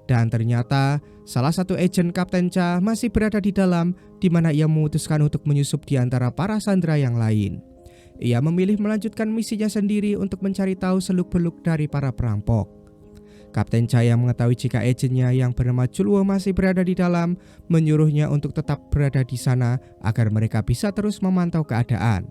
Dan ternyata salah satu agen Kapten Cha masih berada di dalam, di mana ia memutuskan untuk menyusup di antara para sandera yang lain. Ia memilih melanjutkan misinya sendiri untuk mencari tahu seluk-beluk dari para perampok. Kapten Cha yang mengetahui jika agennya yang bernama Chulwo masih berada di dalam, menyuruhnya untuk tetap berada di sana agar mereka bisa terus memantau keadaan.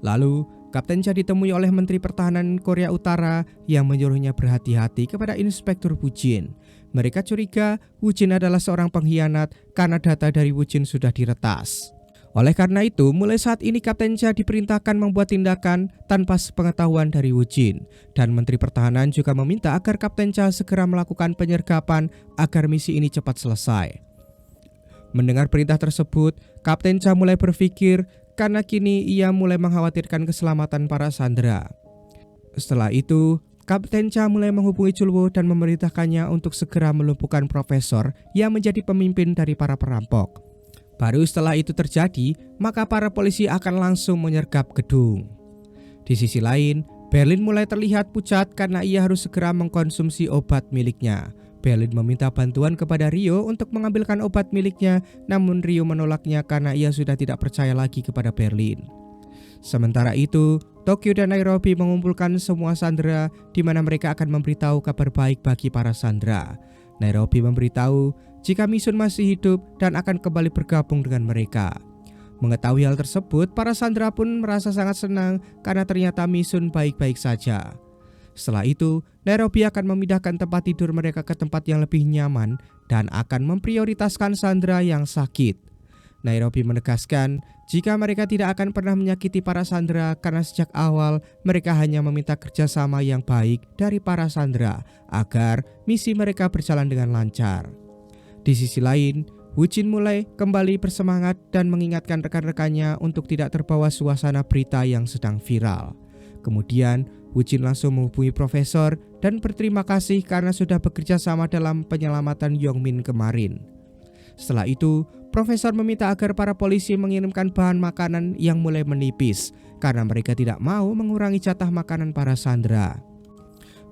Lalu, Kapten Cha ditemui oleh Menteri Pertahanan Korea Utara yang menyuruhnya berhati-hati kepada Inspektur Wu Jin. Mereka curiga Wu Jin adalah seorang pengkhianat karena data dari Wu Jin sudah diretas. Oleh karena itu, mulai saat ini Kapten Cha diperintahkan membuat tindakan tanpa sepengetahuan dari Wu Jin. Dan Menteri Pertahanan juga meminta agar Kapten Cha segera melakukan penyergapan agar misi ini cepat selesai. Mendengar perintah tersebut, Kapten Cha mulai berpikir karena kini ia mulai mengkhawatirkan keselamatan para sandera. Setelah itu, Kapten Cha mulai menghubungi Chulwo dan memerintahkannya untuk segera melumpuhkan Profesor yang menjadi pemimpin dari para perampok. Baru setelah itu terjadi, maka para polisi akan langsung menyergap gedung. Di sisi lain, Berlin mulai terlihat pucat karena ia harus segera mengkonsumsi obat miliknya. Berlin meminta bantuan kepada Ryo untuk mengambilkan obat miliknya, namun Ryo menolaknya karena ia sudah tidak percaya lagi kepada Berlin. Sementara itu, Tokyo dan Nairobi mengumpulkan semua sandera di mana mereka akan memberitahu kabar baik bagi para sandera. Nairobi memberitahu jika Misun masih hidup dan akan kembali bergabung dengan mereka. Mengetahui hal tersebut, para sandera pun merasa sangat senang karena ternyata Misun baik-baik saja. Setelah itu, Nairobi akan memindahkan tempat tidur mereka ke tempat yang lebih nyaman dan akan memprioritaskan sandera yang sakit. Nairobi menegaskan jika mereka tidak akan pernah menyakiti para sandera karena sejak awal mereka hanya meminta kerjasama yang baik dari para sandera agar misi mereka berjalan dengan lancar. Di sisi lain, Wu Jin mulai kembali bersemangat dan mengingatkan rekan-rekannya untuk tidak terbawa suasana berita yang sedang viral. Kemudian, Wu Jin langsung menghubungi Profesor dan berterima kasih karena sudah bekerja sama dalam penyelamatan Yongmin kemarin. Setelah itu, Profesor meminta agar para polisi mengirimkan bahan makanan yang mulai menipis karena mereka tidak mau mengurangi jatah makanan para sandera.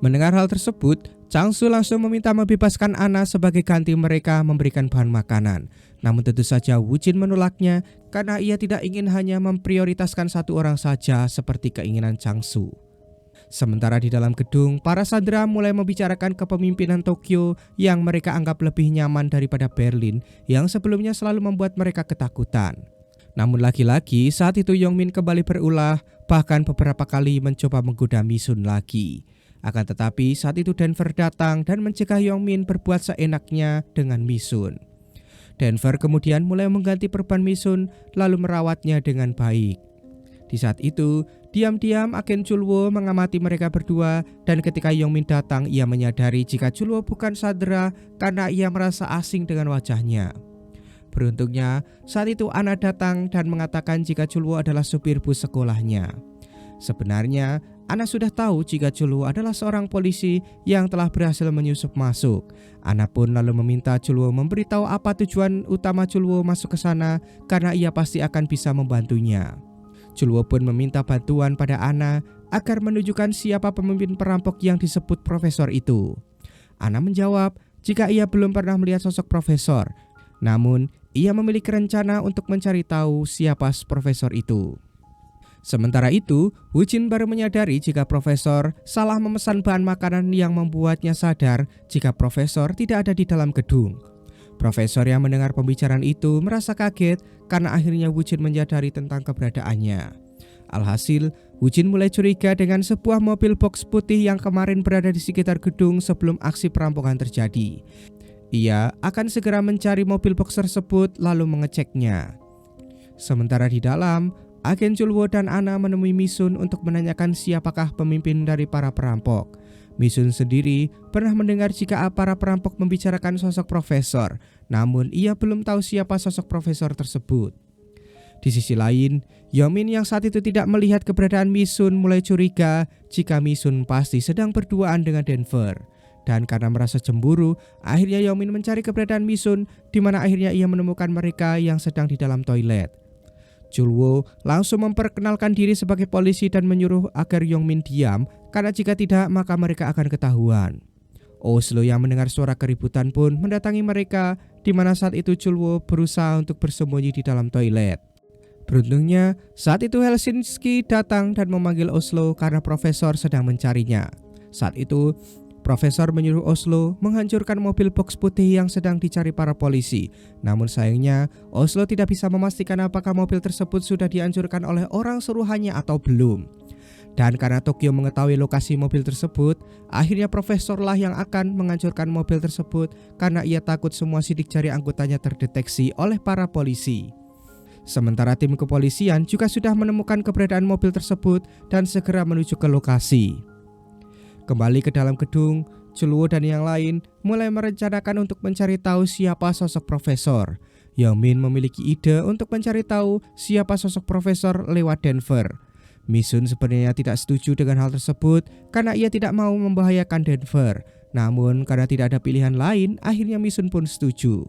Mendengar hal tersebut, Changsu langsung meminta membebaskan Anna sebagai ganti mereka memberikan bahan makanan. Namun tentu saja Wu Jin menolaknya karena ia tidak ingin hanya memprioritaskan satu orang saja seperti keinginan Changsu. Sementara di dalam gedung, para sandera mulai membicarakan kepemimpinan Tokyo yang mereka anggap lebih nyaman daripada Berlin yang sebelumnya selalu membuat mereka ketakutan. Namun lagi-lagi saat itu Yongmin kembali berulah, bahkan beberapa kali mencoba menggoda Misun lagi. Akan tetapi saat itu Denver datang dan mencegah Yongmin berbuat seenaknya dengan Misun. Denver kemudian mulai mengganti perban Misun lalu merawatnya dengan baik. Di saat itu, Diam-diam agen Chulwo mengamati mereka berdua dan ketika Yongmin datang ia menyadari jika Chulwo bukan Sandra karena ia merasa asing dengan wajahnya. Beruntungnya saat itu Anna datang dan mengatakan jika Chulwo adalah supir bus sekolahnya. Sebenarnya Anna sudah tahu jika Chulwo adalah seorang polisi yang telah berhasil menyusup masuk. Anna pun lalu meminta Chulwo memberitahu apa tujuan utama Chulwo masuk ke sana karena ia pasti akan bisa membantunya. Chulwo pun meminta bantuan pada Anna agar menunjukkan siapa pemimpin perampok yang disebut profesor itu. Anna menjawab jika ia belum pernah melihat sosok profesor, namun ia memiliki rencana untuk mencari tahu siapa profesor itu. Sementara itu, Woo-jin baru menyadari jika profesor salah memesan bahan makanan yang membuatnya sadar jika profesor tidak ada di dalam gedung. Profesor yang mendengar pembicaraan itu merasa kaget karena akhirnya Woo-jin menyadari tentang keberadaannya. Alhasil, Woo-jin mulai curiga dengan sebuah mobil box putih yang kemarin berada di sekitar gedung sebelum aksi perampokan terjadi. Ia akan segera mencari mobil box tersebut lalu mengeceknya. Sementara di dalam, agen Chulwo dan Anna menemui Misun untuk menanyakan siapakah pemimpin dari para perampok. Misun sendiri pernah mendengar jika para perampok membicarakan sosok profesor, namun ia belum tahu siapa sosok profesor tersebut. Di sisi lain, Yongmin yang saat itu tidak melihat keberadaan Misun mulai curiga jika Misun pasti sedang berduaan dengan Denver. Dan karena merasa cemburu, akhirnya Yongmin mencari keberadaan Misun, di mana akhirnya ia menemukan mereka yang sedang di dalam toilet. Chulwo langsung memperkenalkan diri sebagai polisi dan menyuruh agar Yongmin diam karena jika tidak maka mereka akan ketahuan. Oslo yang mendengar suara keributan pun mendatangi mereka, di mana saat itu Chulwo berusaha untuk bersembunyi di dalam toilet. Beruntungnya saat itu Helsinki datang dan memanggil Oslo karena profesor sedang mencarinya. Saat itu profesor menyuruh Oslo menghancurkan mobil box putih yang sedang dicari para polisi. Namun sayangnya, Oslo tidak bisa memastikan apakah mobil tersebut sudah dihancurkan oleh orang suruhannya atau belum. Dan karena Tokyo mengetahui lokasi mobil tersebut, akhirnya profesorlah yang akan menghancurkan mobil tersebut karena ia takut semua sidik jari anggotanya terdeteksi oleh para polisi. Sementara tim kepolisian juga sudah menemukan keberadaan mobil tersebut dan segera menuju ke lokasi. Kembali ke dalam gedung, Chulwo dan yang lain mulai merencanakan untuk mencari tahu siapa sosok profesor. Yongmin memiliki ide untuk mencari tahu siapa sosok profesor lewat Denver. Misun sebenarnya tidak setuju dengan hal tersebut karena ia tidak mau membahayakan Denver. Namun karena tidak ada pilihan lain, akhirnya Misun pun setuju.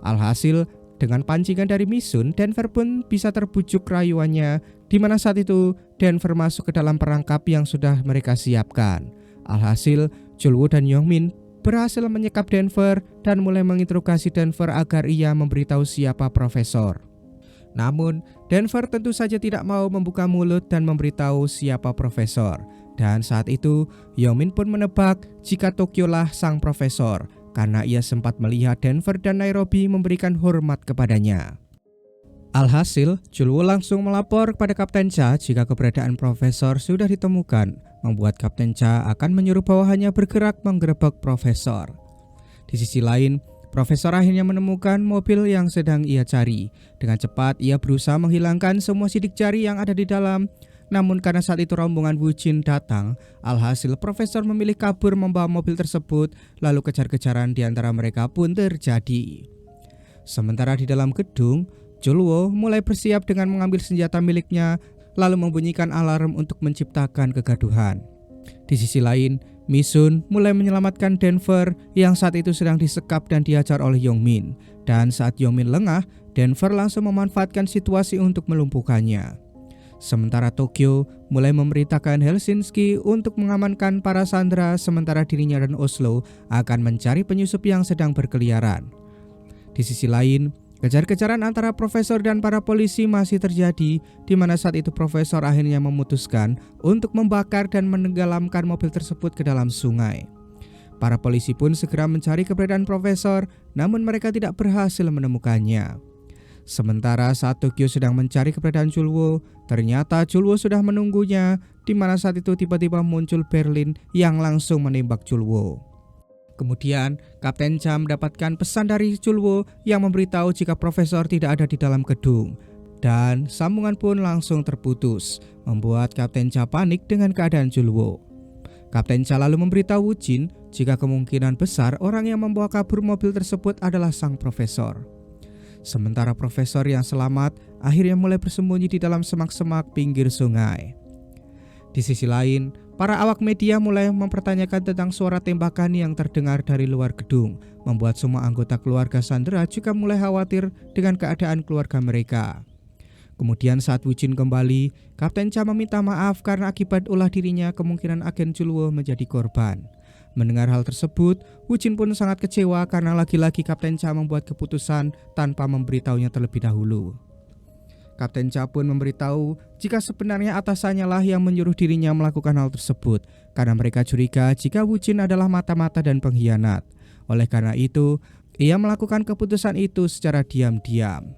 Alhasil, dengan pancingan dari Misun, Denver pun bisa terbujuk rayuannya, di mana saat itu Denver masuk ke dalam perangkap yang sudah mereka siapkan. Alhasil, Chulwo dan Yongmin berhasil menyekap Denver dan mulai menginterogasi Denver agar ia memberitahu siapa profesor. Namun, Denver tentu saja tidak mau membuka mulut dan memberitahu siapa profesor. Dan saat itu, Yongmin pun menebak jika Tokyo lah sang profesor, karena ia sempat melihat Denver dan Nairobi memberikan hormat kepadanya. Alhasil, Chulwo langsung melapor kepada Kapten Cha jika keberadaan profesor sudah ditemukan, membuat Kapten Cha akan menyuruh bawahannya bergerak menggerebek profesor. Di sisi lain, profesor akhirnya menemukan mobil yang sedang ia cari. Dengan cepat, ia berusaha menghilangkan semua sidik jari yang ada di dalam. Namun karena saat itu rombongan Woo-jin datang, alhasil profesor memilih kabur membawa mobil tersebut, lalu kejar-kejaran di antara mereka pun terjadi. Sementara di dalam gedung, Chulwo mulai bersiap dengan mengambil senjata miliknya, lalu membunyikan alarm untuk menciptakan kegaduhan. Di sisi lain, Misun mulai menyelamatkan Denver yang saat itu sedang disekap dan dihajar oleh Yongmin. Dan saat Yongmin lengah, Denver langsung memanfaatkan situasi untuk melumpuhkannya. Sementara Tokyo mulai memerintahkan Helsinki untuk mengamankan para sandera, sementara dirinya dan Oslo akan mencari penyusup yang sedang berkeliaran. Di sisi lain, kejar-kejaran antara profesor dan para polisi masih terjadi, di mana saat itu profesor akhirnya memutuskan untuk membakar dan menenggelamkan mobil tersebut ke dalam sungai. Para polisi pun segera mencari keberadaan profesor, namun mereka tidak berhasil menemukannya. Sementara saat Tokyo sedang mencari keberadaan Chulwo, ternyata Chulwo sudah menunggunya, di mana saat itu tiba-tiba muncul Berlin yang langsung menembak Chulwo. Kemudian, Kapten Cha mendapatkan pesan dari Chulwo yang memberitahu jika profesor tidak ada di dalam gedung. dan sambungan pun langsung terputus, membuat Kapten Cha panik dengan keadaan Julwo. Kapten Cha lalu memberitahu Wu Jin jika kemungkinan besar orang yang membawa kabur mobil tersebut adalah sang profesor. Sementara profesor yang selamat akhirnya mulai bersembunyi di dalam semak-semak pinggir sungai. Di sisi lain, para awak media mulai mempertanyakan tentang suara tembakan yang terdengar dari luar gedung, membuat semua anggota keluarga Sandra juga mulai khawatir dengan keadaan keluarga mereka. Kemudian saat Wu Jin kembali, Kapten Cha meminta maaf karena akibat ulah dirinya kemungkinan agen Julwo menjadi korban. Mendengar hal tersebut, Wu Jin pun sangat kecewa karena lagi-lagi Kapten Cha membuat keputusan tanpa memberitahunya terlebih dahulu. Kapten Cha pun memberitahu jika sebenarnya atasannya lah yang menyuruh dirinya melakukan hal tersebut karena mereka curiga jika Wu Jin adalah mata-mata dan pengkhianat. Oleh karena itu, ia melakukan keputusan itu secara diam-diam.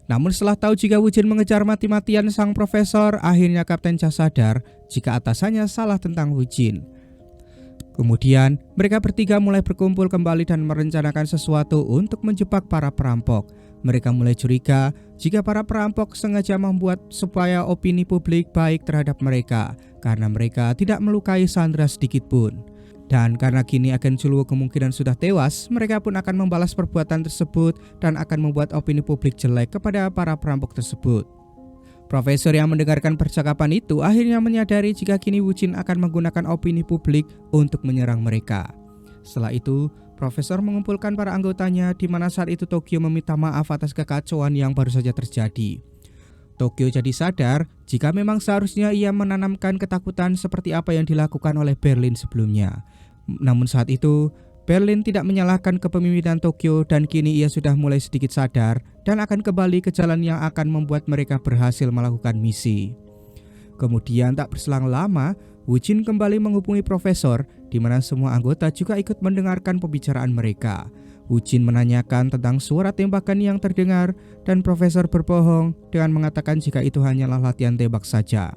Namun setelah tahu jika Wu Jin mengejar mati-matian sang profesor, akhirnya Kapten Cha sadar jika atasannya salah tentang Wu Jin. Kemudian, mereka bertiga mulai berkumpul kembali dan merencanakan sesuatu untuk menjebak para perampok. Mereka mulai curiga jika para perampok sengaja membuat supaya opini publik baik terhadap mereka, karena mereka tidak melukai Sandra sedikit pun. Dan karena kini agen Julwo kemungkinan sudah tewas, mereka pun akan membalas perbuatan tersebut dan akan membuat opini publik jelek kepada para perampok tersebut. Profesor yang mendengarkan percakapan itu akhirnya menyadari jika kini Wu Jin akan menggunakan opini publik untuk menyerang mereka. Setelah itu, Profesor mengumpulkan para anggotanya di mana saat itu Tokyo meminta maaf atas kekacauan yang baru saja terjadi. Tokyo jadi sadar jika memang seharusnya ia menanamkan ketakutan seperti apa yang dilakukan oleh Berlin sebelumnya. Namun saat itu, Berlin tidak menyalahkan kepemimpinan Tokyo dan kini ia sudah mulai sedikit sadar dan akan kembali ke jalan yang akan membuat mereka berhasil melakukan misi. Kemudian tak berselang lama, Wu Jin kembali menghubungi Profesor di mana semua anggota juga ikut mendengarkan pembicaraan mereka. Wu Jin menanyakan tentang suara tembakan yang terdengar dan Profesor berbohong dengan mengatakan jika itu hanyalah latihan tembak saja.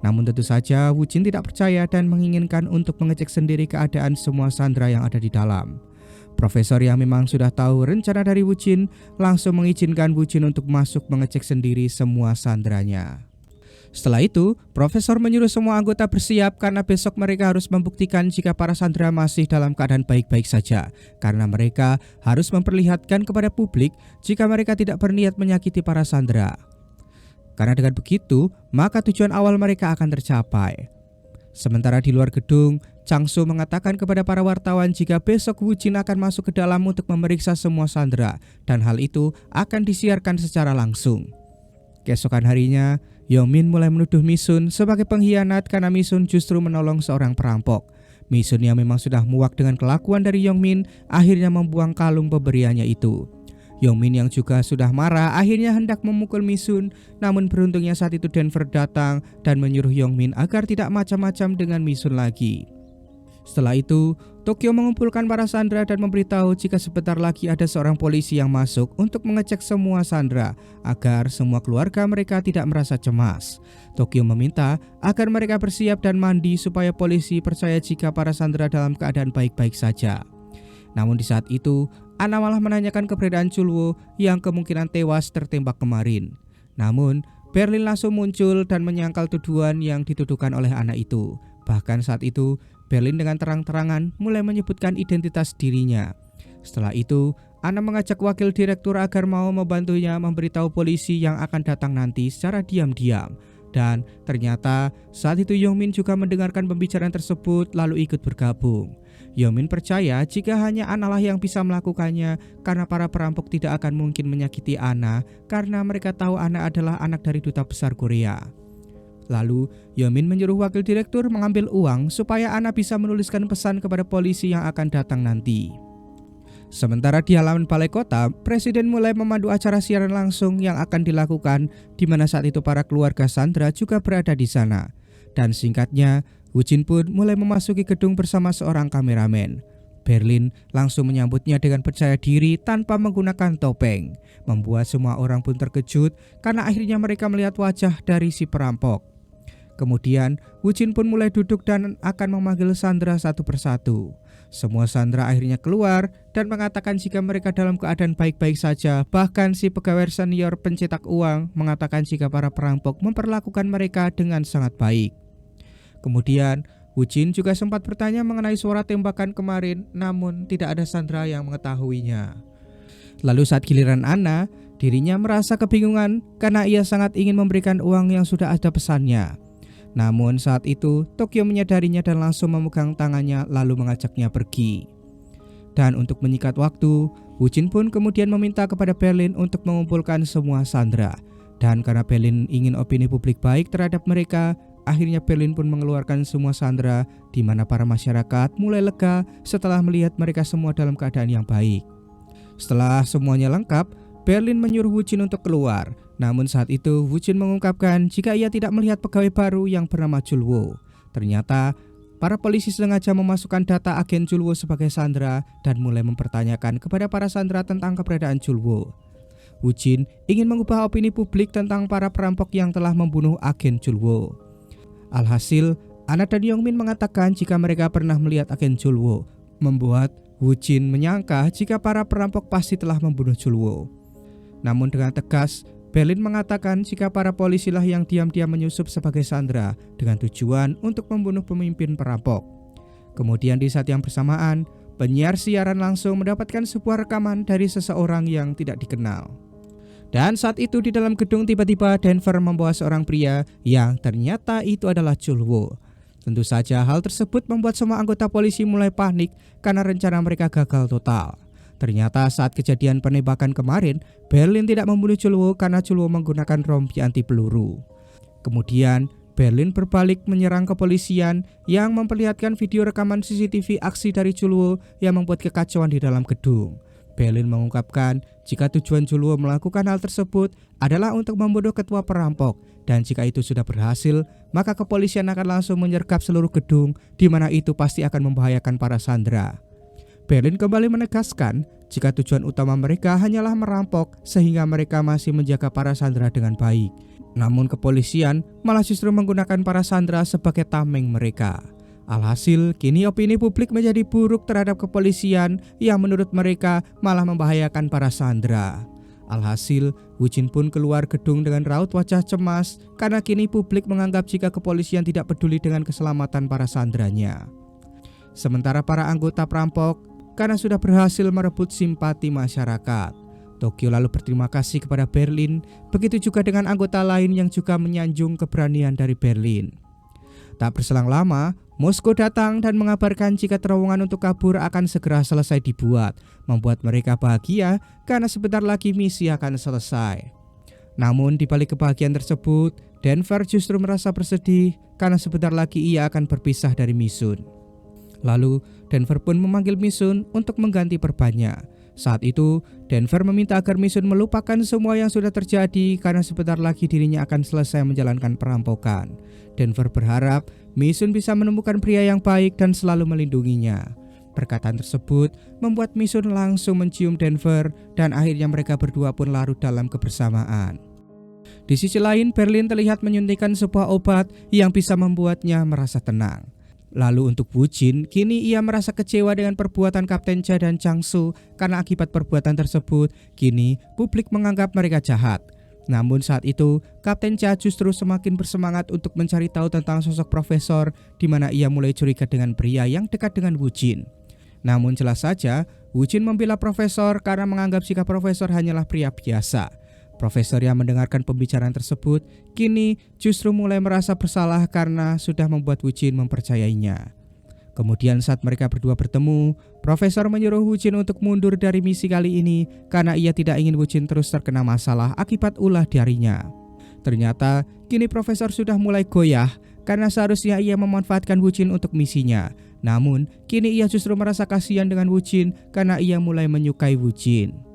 Namun tentu saja Wu Jin tidak percaya dan menginginkan untuk mengecek sendiri keadaan semua Sandra yang ada di dalam. Profesor yang memang sudah tahu rencana dari Wu Jin langsung mengizinkan Wu Jin untuk masuk mengecek sendiri semua Sandranya. Setelah itu, Profesor menyuruh semua anggota bersiap karena besok mereka harus membuktikan jika para Sandra masih dalam keadaan baik-baik saja, karena mereka harus memperlihatkan kepada publik jika mereka tidak berniat menyakiti para Sandra. Karena dengan begitu, maka tujuan awal mereka akan tercapai. Sementara di luar gedung, Chang Su mengatakan kepada para wartawan jika besok Wu Jin akan masuk ke dalam untuk memeriksa semua Sandra dan hal itu akan disiarkan secara langsung. Keesokan harinya, Yongmin mulai menuduh Misun sebagai pengkhianat karena Misun justru menolong seorang perampok. Misun yang memang sudah muak dengan kelakuan dari Yongmin akhirnya membuang kalung pemberiannya itu. Yongmin yang juga sudah marah akhirnya hendak memukul Misun, namun beruntungnya saat itu Denver datang dan menyuruh Yongmin agar tidak macam-macam dengan Misun lagi. Setelah itu, Tokyo mengumpulkan para Sandra dan memberitahu jika sebentar lagi ada seorang polisi yang masuk untuk mengecek semua Sandra agar semua keluarga mereka tidak merasa cemas. Tokyo meminta agar mereka bersiap dan mandi supaya polisi percaya jika para Sandra dalam keadaan baik-baik saja. Namun di saat itu, Ana malah menanyakan keberadaan Julwo yang kemungkinan tewas tertembak kemarin. Namun, Berlin langsung muncul dan menyangkal tuduhan yang dituduhkan oleh Ana itu. Bahkan saat itu, Berlin dengan terang-terangan mulai menyebutkan identitas dirinya. Setelah itu, Ana mengajak wakil direktur agar mau membantunya memberitahu polisi yang akan datang nanti secara diam-diam. Dan ternyata saat itu Yongmin juga mendengarkan pembicaraan tersebut lalu ikut bergabung. Yongmin percaya jika hanya Ana lah yang bisa melakukannya karena para perampok tidak akan mungkin menyakiti Ana karena mereka tahu Ana adalah anak dari duta besar Korea. Lalu Yongmin menyuruh wakil direktur mengambil uang supaya Ana bisa menuliskan pesan kepada polisi yang akan datang nanti. Sementara di halaman balai kota, Presiden mulai memandu acara siaran langsung yang akan dilakukan di mana saat itu para keluarga Sandra juga berada di sana. Dan singkatnya, Wu Jin pun mulai memasuki gedung bersama seorang kameramen. Berlin langsung menyambutnya dengan percaya diri tanpa menggunakan topeng, membuat semua orang pun terkejut karena akhirnya mereka melihat wajah dari si perampok. Kemudian, Wu Jin pun mulai duduk dan akan memanggil Sandra satu persatu. Semua sandera akhirnya keluar dan mengatakan jika mereka dalam keadaan baik-baik saja. Bahkan si pegawai senior pencetak uang mengatakan jika para perampok memperlakukan mereka dengan sangat baik. Kemudian Wu Jin juga sempat bertanya mengenai suara tembakan kemarin, namun tidak ada sandera yang mengetahuinya. Lalu saat giliran Anna, dirinya merasa kebingungan karena ia sangat ingin memberikan uang yang sudah ada pesannya. Namun saat itu Tokyo menyadarinya dan langsung memegang tangannya lalu mengajaknya pergi. Dan untuk menyikat waktu, Wu Jin pun kemudian meminta kepada Berlin untuk mengumpulkan semua sandera. Dan karena Berlin ingin opini publik baik terhadap mereka, akhirnya Berlin pun mengeluarkan semua sandera, di mana para masyarakat mulai lega setelah melihat mereka semua dalam keadaan yang baik. Setelah semuanya lengkap, Berlin menyuruh Wu Jin untuk keluar. Namun saat itu Wu Jin mengungkapkan jika ia tidak melihat pegawai baru yang bernama Julwo. Ternyata para polisi sengaja memasukkan data agen Julwo sebagai sandera dan mulai mempertanyakan kepada para sandera tentang keberadaan Julwo. Wu Jin ingin mengubah opini publik tentang para perampok yang telah membunuh agen Julwo. Alhasil, Anna dan Yongmin mengatakan jika mereka pernah melihat agen Julwo, membuat Wu Jin menyangka jika para perampok pasti telah membunuh Julwo. Namun dengan tegas, Berlin mengatakan jika para polisi lah yang diam-diam menyusup sebagai sandera dengan tujuan untuk membunuh pemimpin perampok. Kemudian di saat yang bersamaan, penyiar siaran langsung mendapatkan sebuah rekaman dari seseorang yang tidak dikenal. Dan saat itu di dalam gedung tiba-tiba Denver membawa seorang pria yang ternyata itu adalah Julwo. Tentu saja hal tersebut membuat semua anggota polisi mulai panik karena rencana mereka gagal total. Ternyata saat kejadian penembakan kemarin, Berlin tidak membunuh Julwo karena Julwo menggunakan rompi anti peluru. Kemudian, Berlin berbalik menyerang kepolisian yang memperlihatkan video rekaman CCTV aksi dari Julwo yang membuat kekacauan di dalam gedung. Berlin mengungkapkan jika tujuan Julwo melakukan hal tersebut adalah untuk membunuh ketua perampok, dan jika itu sudah berhasil, maka kepolisian akan langsung menyergap seluruh gedung, di mana itu pasti akan membahayakan para sandera. Berlin kembali menegaskan jika tujuan utama mereka hanyalah merampok sehingga mereka masih menjaga para sandera dengan baik. Namun kepolisian malah justru menggunakan para sandera sebagai tameng mereka. Alhasil, kini opini publik menjadi buruk terhadap kepolisian yang menurut mereka malah membahayakan para sandera. Alhasil, Wu Jin pun keluar gedung dengan raut wajah cemas karena kini publik menganggap jika kepolisian tidak peduli dengan keselamatan para sanderanya. Sementara para anggota perampok karena sudah berhasil merebut simpati masyarakat, Tokyo lalu berterima kasih kepada Berlin, begitu juga dengan anggota lain yang juga menyanjung keberanian dari Berlin. Tak berselang lama, Moskow datang dan mengabarkan jika terowongan untuk kabur akan segera selesai dibuat, membuat mereka bahagia karena sebentar lagi misi akan selesai. Namun di balik kebahagiaan tersebut, Denver justru merasa bersedih karena sebentar lagi ia akan berpisah dari Misun. Lalu Denver pun memanggil Misun untuk mengganti perbannya. Saat itu Denver meminta agar Misun melupakan semua yang sudah terjadi karena sebentar lagi dirinya akan selesai menjalankan perampokan. Denver berharap Misun bisa menemukan pria yang baik dan selalu melindunginya. Perkataan tersebut membuat Misun langsung mencium Denver dan akhirnya mereka berdua pun larut dalam kebersamaan. Di sisi lain, Berlin terlihat menyuntikkan sebuah obat yang bisa membuatnya merasa tenang. Lalu untuk Wu Jin, kini ia merasa kecewa dengan perbuatan Kapten Cha dan Chang Su karena akibat perbuatan tersebut, kini publik menganggap mereka jahat. Namun saat itu, Kapten Cha justru semakin bersemangat untuk mencari tahu tentang sosok profesor, di mana ia mulai curiga dengan pria yang dekat dengan Wu Jin. Namun jelas saja, Wu Jin membela profesor karena menganggap jika profesor hanyalah pria biasa. Profesor yang mendengarkan pembicaraan tersebut kini justru mulai merasa bersalah karena sudah membuat Wu Jin mempercayainya. Kemudian saat mereka berdua bertemu, Profesor menyuruh Wu Jin untuk mundur dari misi kali ini karena ia tidak ingin Wu Jin terus terkena masalah akibat ulah darinya. Ternyata kini Profesor sudah mulai goyah karena seharusnya ia memanfaatkan Wu Jin untuk misinya. Namun kini ia justru merasa kasihan dengan Wu Jin karena ia mulai menyukai Wu Jin.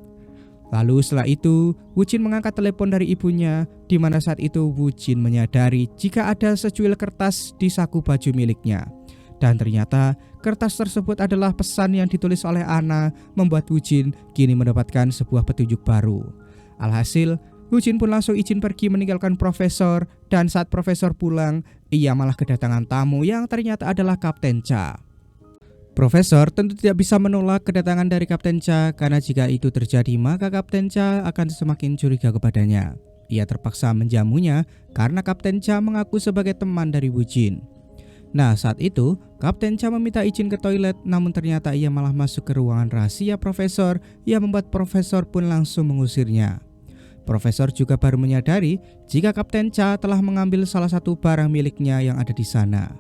Lalu setelah itu, Wu Jin mengangkat telepon dari ibunya, di mana saat itu Wu Jin menyadari jika ada secuil kertas di saku baju miliknya. Dan ternyata kertas tersebut adalah pesan yang ditulis oleh Anna, membuat Wu Jin kini mendapatkan sebuah petunjuk baru. Alhasil, Wu Jin pun langsung izin pergi meninggalkan Profesor, dan saat Profesor pulang, ia malah kedatangan tamu yang ternyata adalah Kapten Cha. Profesor tentu tidak bisa menolak kedatangan dari Kapten Cha karena jika itu terjadi maka Kapten Cha akan semakin curiga kepadanya. Ia terpaksa menjamunya karena Kapten Cha mengaku sebagai teman dari Wu Jin. Nah, saat itu Kapten Cha meminta izin ke toilet, namun ternyata ia malah masuk ke ruangan rahasia Profesor yang membuat Profesor pun langsung mengusirnya. Profesor juga baru menyadari jika Kapten Cha telah mengambil salah satu barang miliknya yang ada di sana.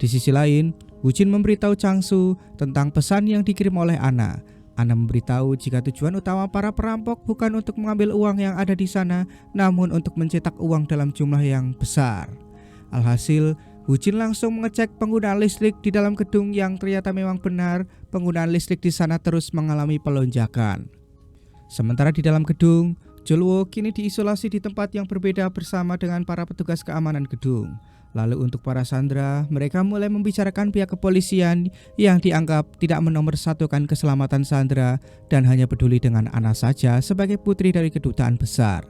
Di sisi lain, Wu Jin memberitahu Changsu tentang pesan yang dikirim oleh Ana. Ana memberitahu jika tujuan utama para perampok bukan untuk mengambil uang yang ada di sana, namun untuk mencetak uang dalam jumlah yang besar. Alhasil, Wu Jin langsung mengecek penggunaan listrik di dalam gedung yang ternyata memang benar penggunaan listrik di sana terus mengalami pelonjakan. Sementara di dalam gedung, Julwo kini diisolasi di tempat yang berbeda bersama dengan para petugas keamanan gedung. Lalu untuk para sandera, mereka mulai membicarakan pihak kepolisian yang dianggap tidak menomorsatukan keselamatan sandera dan hanya peduli dengan Ana saja sebagai putri dari kedutaan besar.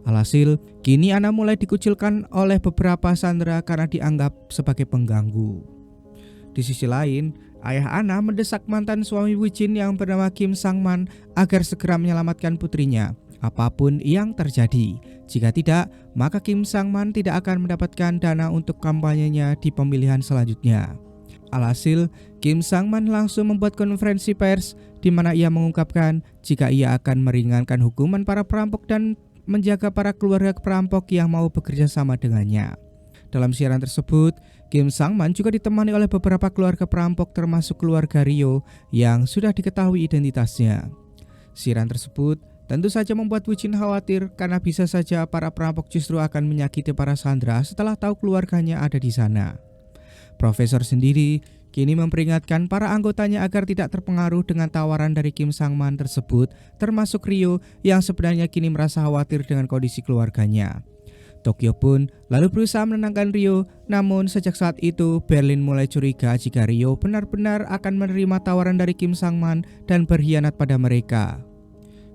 Alhasil, kini Ana mulai dikucilkan oleh beberapa sandera karena dianggap sebagai pengganggu. Di sisi lain, ayah Ana mendesak mantan suami Wu Jin yang bernama Kim Sang-man agar segera menyelamatkan putrinya, apapun yang terjadi. Jika tidak, maka Kim Sang-man tidak akan mendapatkan dana untuk kampanyenya di pemilihan selanjutnya. Alhasil, Kim Sang-man langsung membuat konferensi pers di mana ia mengungkapkan jika ia akan meringankan hukuman para perampok dan menjaga para keluarga perampok yang mau bekerja sama dengannya. Dalam siaran tersebut, Kim Sang-man juga ditemani oleh beberapa keluarga perampok termasuk keluarga Ryo yang sudah diketahui identitasnya. Siaran tersebut tentu saja membuat Wu Jin khawatir karena bisa saja para perampok justru akan menyakiti para sandera setelah tahu keluarganya ada di sana. Profesor sendiri kini memperingatkan para anggotanya agar tidak terpengaruh dengan tawaran dari Kim Sang-man tersebut, termasuk Ryo yang sebenarnya kini merasa khawatir dengan kondisi keluarganya. Tokyo pun lalu berusaha menenangkan Ryo, namun sejak saat itu Berlin mulai curiga jika Ryo benar-benar akan menerima tawaran dari Kim Sang-man dan berkhianat pada mereka.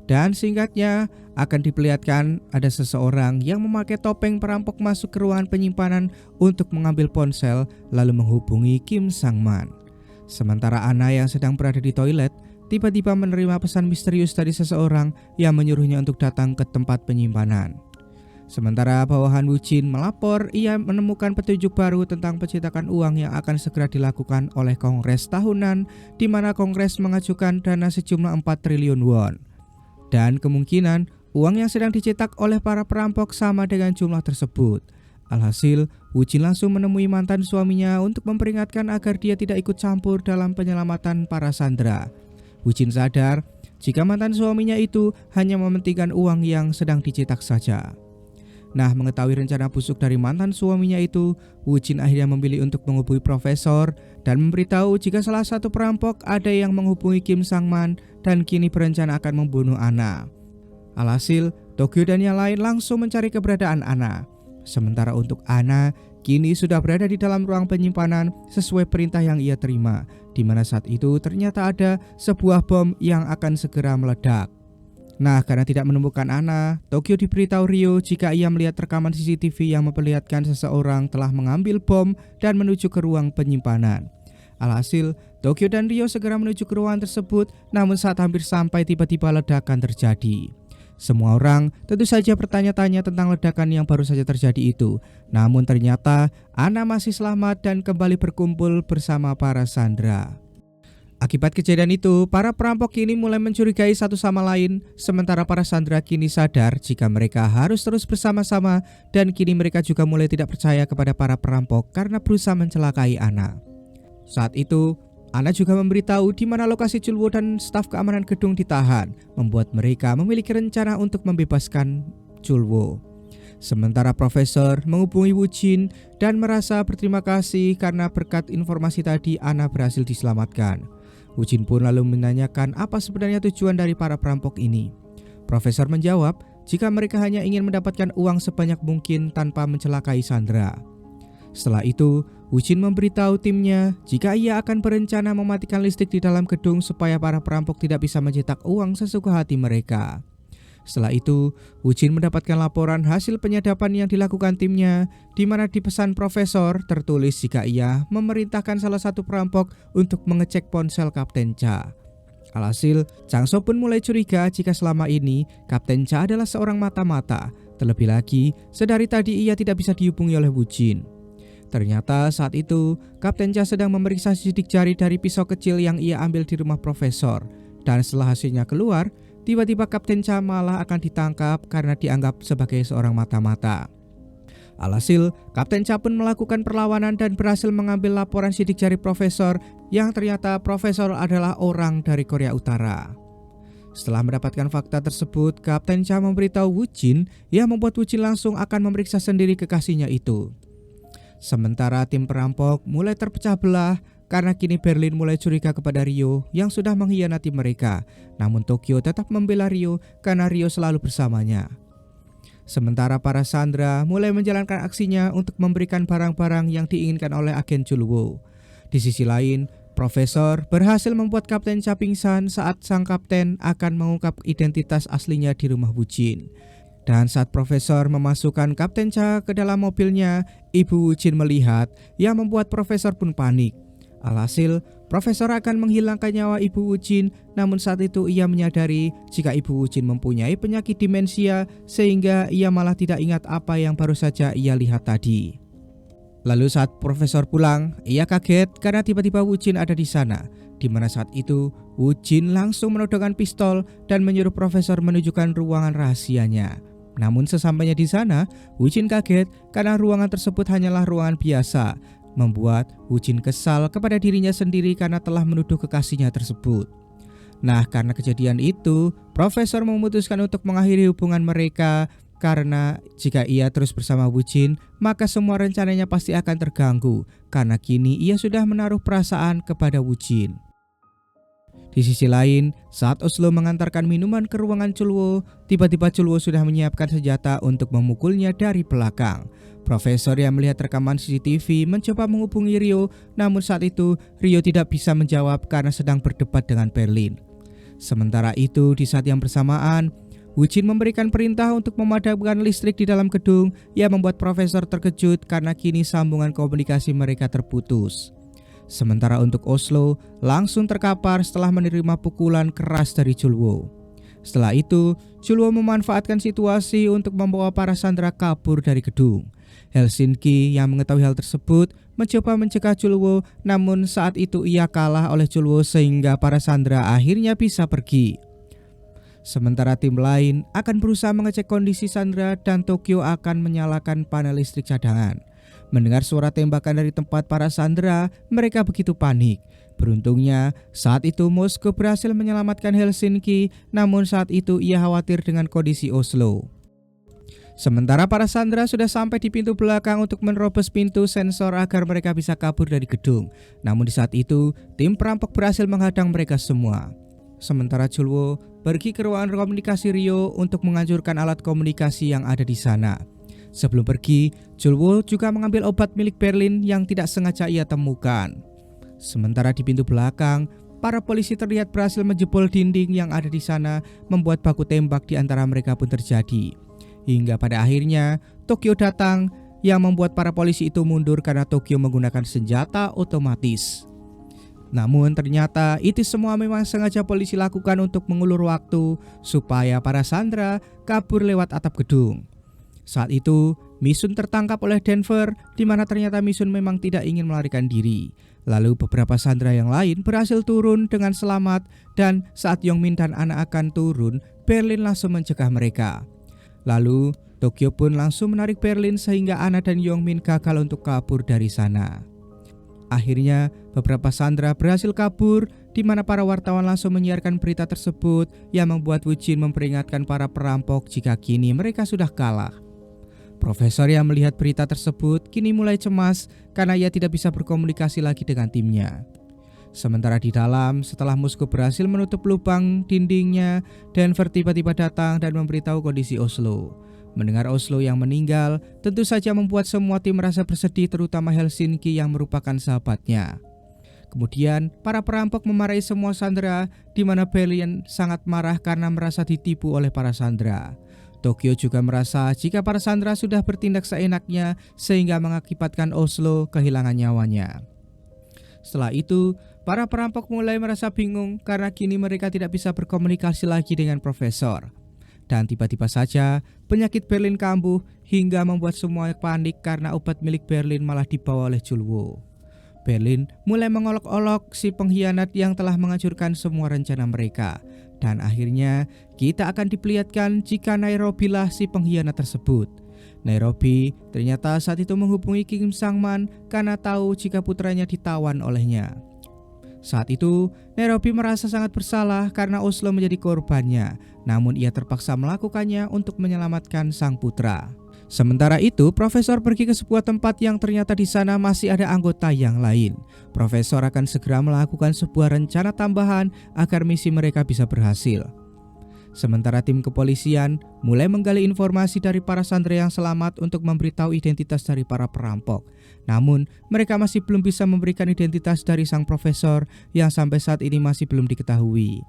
Dan singkatnya, akan diperlihatkan ada seseorang yang memakai topeng perampok masuk ke ruangan penyimpanan untuk mengambil ponsel lalu menghubungi Kim Sang-man. Sementara Ana yang sedang berada di toilet tiba-tiba menerima pesan misterius dari seseorang yang menyuruhnya untuk datang ke tempat penyimpanan. Sementara bawahan Wu Jin melapor ia menemukan petunjuk baru tentang pencetakan uang yang akan segera dilakukan oleh Kongres tahunan, di mana Kongres mengajukan dana sejumlah 4 triliun won. Dan kemungkinan uang yang sedang dicetak oleh para perampok sama dengan jumlah tersebut. Alhasil, Wu Jin langsung menemui mantan suaminya untuk memperingatkan agar dia tidak ikut campur dalam penyelamatan para sandera. Wu Jin sadar jika mantan suaminya itu hanya mementingkan uang yang sedang dicetak saja. Nah, mengetahui rencana busuk dari mantan suaminya itu, Wu Jin akhirnya memilih untuk menghubungi Profesor dan memberitahu jika salah satu perampok ada yang menghubungi Kim Sang-man dan kini berencana akan membunuh Ana. Alhasil, Tokyo dan yang lain langsung mencari keberadaan Ana. Sementara untuk Ana, kini sudah berada di dalam ruang penyimpanan sesuai perintah yang ia terima, di mana saat itu ternyata ada sebuah bom yang akan segera meledak. Nah, karena tidak menemukan Ana, Tokyo diberitahu Ryo jika ia melihat rekaman CCTV yang memperlihatkan seseorang telah mengambil bom dan menuju ke ruang penyimpanan. Alhasil, Tokyo dan Ryo segera menuju ke ruangan tersebut, namun saat hampir sampai tiba-tiba ledakan terjadi. Semua orang tentu saja bertanya-tanya tentang ledakan yang baru saja terjadi itu. Namun ternyata Ana masih selamat dan kembali berkumpul bersama para sandera. Akibat kejadian itu, para perampok kini mulai mencurigai satu sama lain, sementara para sandera kini sadar jika mereka harus terus bersama-sama dan kini mereka juga mulai tidak percaya kepada para perampok karena berusaha mencelakai Ana. Saat itu, Ana juga memberitahu di mana lokasi Julwo dan staf keamanan gedung ditahan, membuat mereka memiliki rencana untuk membebaskan Julwo. Sementara Profesor menghubungi Wu Jin dan merasa berterima kasih karena berkat informasi tadi Ana berhasil diselamatkan. Wu Jin pun lalu menanyakan apa sebenarnya tujuan dari para perampok ini. Profesor menjawab jika mereka hanya ingin mendapatkan uang sebanyak mungkin tanpa mencelakai sandera. Setelah itu, Wu Jin memberitahu timnya jika ia akan berencana mematikan listrik di dalam gedung supaya para perampok tidak bisa mencetak uang sesuka hati mereka. Setelah itu, Woo-jin mendapatkan laporan hasil penyadapan yang dilakukan timnya, di mana di pesan profesor tertulis jika ia memerintahkan salah satu perampok untuk mengecek ponsel Kapten Cha. Alhasil, Chang So pun mulai curiga jika selama ini Kapten Cha adalah seorang mata-mata. Terlebih lagi, sedari tadi ia tidak bisa dihubungi oleh Woo-jin. Ternyata saat itu, Kapten Cha sedang memeriksa sidik jari dari pisau kecil yang ia ambil di rumah profesor. Dan setelah hasilnya keluar, tiba-tiba Kapten Cha malah akan ditangkap karena dianggap sebagai seorang mata-mata. Alhasil, Kapten Cha pun melakukan perlawanan dan berhasil mengambil laporan sidik jari profesor yang ternyata profesor adalah orang dari Korea Utara. Setelah mendapatkan fakta tersebut, Kapten Cha memberitahu Woo-jin yang membuat Woo-jin langsung akan memeriksa sendiri kekasihnya itu. Sementara tim perampok mulai terpecah belah karena kini Berlin mulai curiga kepada Ryo yang sudah mengkhianati mereka. Namun Tokyo tetap membela Ryo karena Ryo selalu bersamanya. Sementara para Sandra mulai menjalankan aksinya untuk memberikan barang-barang yang diinginkan oleh agen Chul-woo. Di sisi lain, Profesor berhasil membuat Kapten Cha pingsan saat sang kapten akan mengungkap identitas aslinya di rumah Woo-jin. Dan saat Profesor memasukkan Kapten Cha ke dalam mobilnya, ibu Woo-jin melihat yang membuat Profesor pun panik. Alhasil, Profesor akan menghilangkan nyawa ibu Woo-jin, namun saat itu ia menyadari jika ibu Woo-jin mempunyai penyakit demensia sehingga ia malah tidak ingat apa yang baru saja ia lihat tadi. Lalu saat Profesor pulang, ia kaget karena tiba-tiba Woo-jin ada di sana, di mana saat itu Woo-jin langsung menodongkan pistol dan menyuruh Profesor menunjukkan ruangan rahasianya. Namun sesampainya di sana, Woo-jin kaget karena ruangan tersebut hanyalah ruangan biasa, membuat Woo-jin kesal kepada dirinya sendiri karena telah menuduh kekasihnya tersebut. Nah, karena kejadian itu, Profesor memutuskan untuk mengakhiri hubungan mereka karena jika ia terus bersama Woo-jin, maka semua rencananya pasti akan terganggu karena kini ia sudah menaruh perasaan kepada Woo-jin. Di sisi lain, saat Oslo mengantarkan minuman ke ruangan Chul-woo, tiba-tiba Chul-woo sudah menyiapkan senjata untuk memukulnya dari belakang. Profesor yang melihat rekaman CCTV mencoba menghubungi Ryo, namun saat itu Ryo tidak bisa menjawab karena sedang berdebat dengan Berlin. Sementara itu, di saat yang bersamaan, Woo-jin memberikan perintah untuk memadamkan listrik di dalam gedung yang membuat Profesor terkejut karena kini sambungan komunikasi mereka terputus. Sementara untuk Oslo langsung terkapar setelah menerima pukulan keras dari Chul-woo. Setelah itu, Chul-woo memanfaatkan situasi untuk membawa para Sandra kabur dari gedung. Helsinki yang mengetahui hal tersebut mencoba mencegah Chul-woo, namun saat itu ia kalah oleh Chul-woo sehingga para Sandra akhirnya bisa pergi. Sementara tim lain akan berusaha mengecek kondisi Sandra dan Tokyo akan menyalakan panel listrik cadangan. Mendengar suara tembakan dari tempat para Sandra, mereka begitu panik. Beruntungnya, saat itu Moskow berhasil menyelamatkan Helsinki, namun saat itu ia khawatir dengan kondisi Oslo. Sementara para Sandra sudah sampai di pintu belakang untuk menerobos pintu sensor agar mereka bisa kabur dari gedung. Namun di saat itu, tim perampok berhasil menghadang mereka semua. Sementara Chul-woo pergi ke ruangan komunikasi Ryo untuk menghancurkan alat komunikasi yang ada di sana. Sebelum pergi, Chul-woo juga mengambil obat milik Berlin yang tidak sengaja ia temukan. Sementara di pintu belakang, para polisi terlihat berhasil menjebol dinding yang ada di sana, membuat baku tembak di antara mereka pun terjadi. Hingga pada akhirnya, Tokyo datang yang membuat para polisi itu mundur karena Tokyo menggunakan senjata otomatis. Namun ternyata itu semua memang sengaja polisi lakukan untuk mengulur waktu supaya para Sandra kabur lewat atap gedung. Saat itu, Misun tertangkap oleh Denver, di mana ternyata Misun memang tidak ingin melarikan diri. Lalu beberapa Sandra yang lain berhasil turun dengan selamat, dan saat Yongmin dan Ana akan turun, Berlin langsung mencegah mereka. Lalu, Tokyo pun langsung menarik Berlin sehingga Ana dan Yongmin gagal untuk kabur dari sana. Akhirnya, beberapa Sandra berhasil kabur, di mana para wartawan langsung menyiarkan berita tersebut yang membuat Woo-jin memperingatkan para perampok jika kini mereka sudah kalah. Profesor yang melihat berita tersebut kini mulai cemas karena ia tidak bisa berkomunikasi lagi dengan timnya. Sementara di dalam, setelah Moskow berhasil menutup lubang dindingnya, Denver tiba-tiba datang dan memberitahu kondisi Oslo. Mendengar Oslo yang meninggal, tentu saja membuat semua tim merasa bersedih, terutama Helsinki yang merupakan sahabatnya. Kemudian para perampok memarahi semua sandera, di mana Berlin sangat marah karena merasa ditipu oleh para sandera. Tokyo juga merasa jika para sandera sudah bertindak seenaknya sehingga mengakibatkan Oslo kehilangan nyawanya. Setelah itu, para perampok mulai merasa bingung karena kini mereka tidak bisa berkomunikasi lagi dengan profesor. Dan tiba-tiba saja penyakit Berlin kambuh hingga membuat semua panik karena obat milik Berlin malah dibawa oleh Julwo. Berlin mulai mengolok-olok si pengkhianat yang telah menghancurkan semua rencana mereka. Dan akhirnya kita akan diperlihatkan jika Nairobi lah si pengkhianat tersebut. Nairobi ternyata saat itu menghubungi Kim Sang-man karena tahu jika putranya ditawan olehnya. Saat itu, Nairobi merasa sangat bersalah karena Oslo menjadi korbannya, namun ia terpaksa melakukannya untuk menyelamatkan sang putra. Sementara itu, Profesor pergi ke sebuah tempat yang ternyata di sana masih ada anggota yang lain. Profesor akan segera melakukan sebuah rencana tambahan agar misi mereka bisa berhasil. Sementara tim kepolisian mulai menggali informasi dari para sandera yang selamat untuk memberitahu identitas dari para perampok. Namun, mereka masih belum bisa memberikan identitas dari sang profesor yang sampai saat ini masih belum diketahui.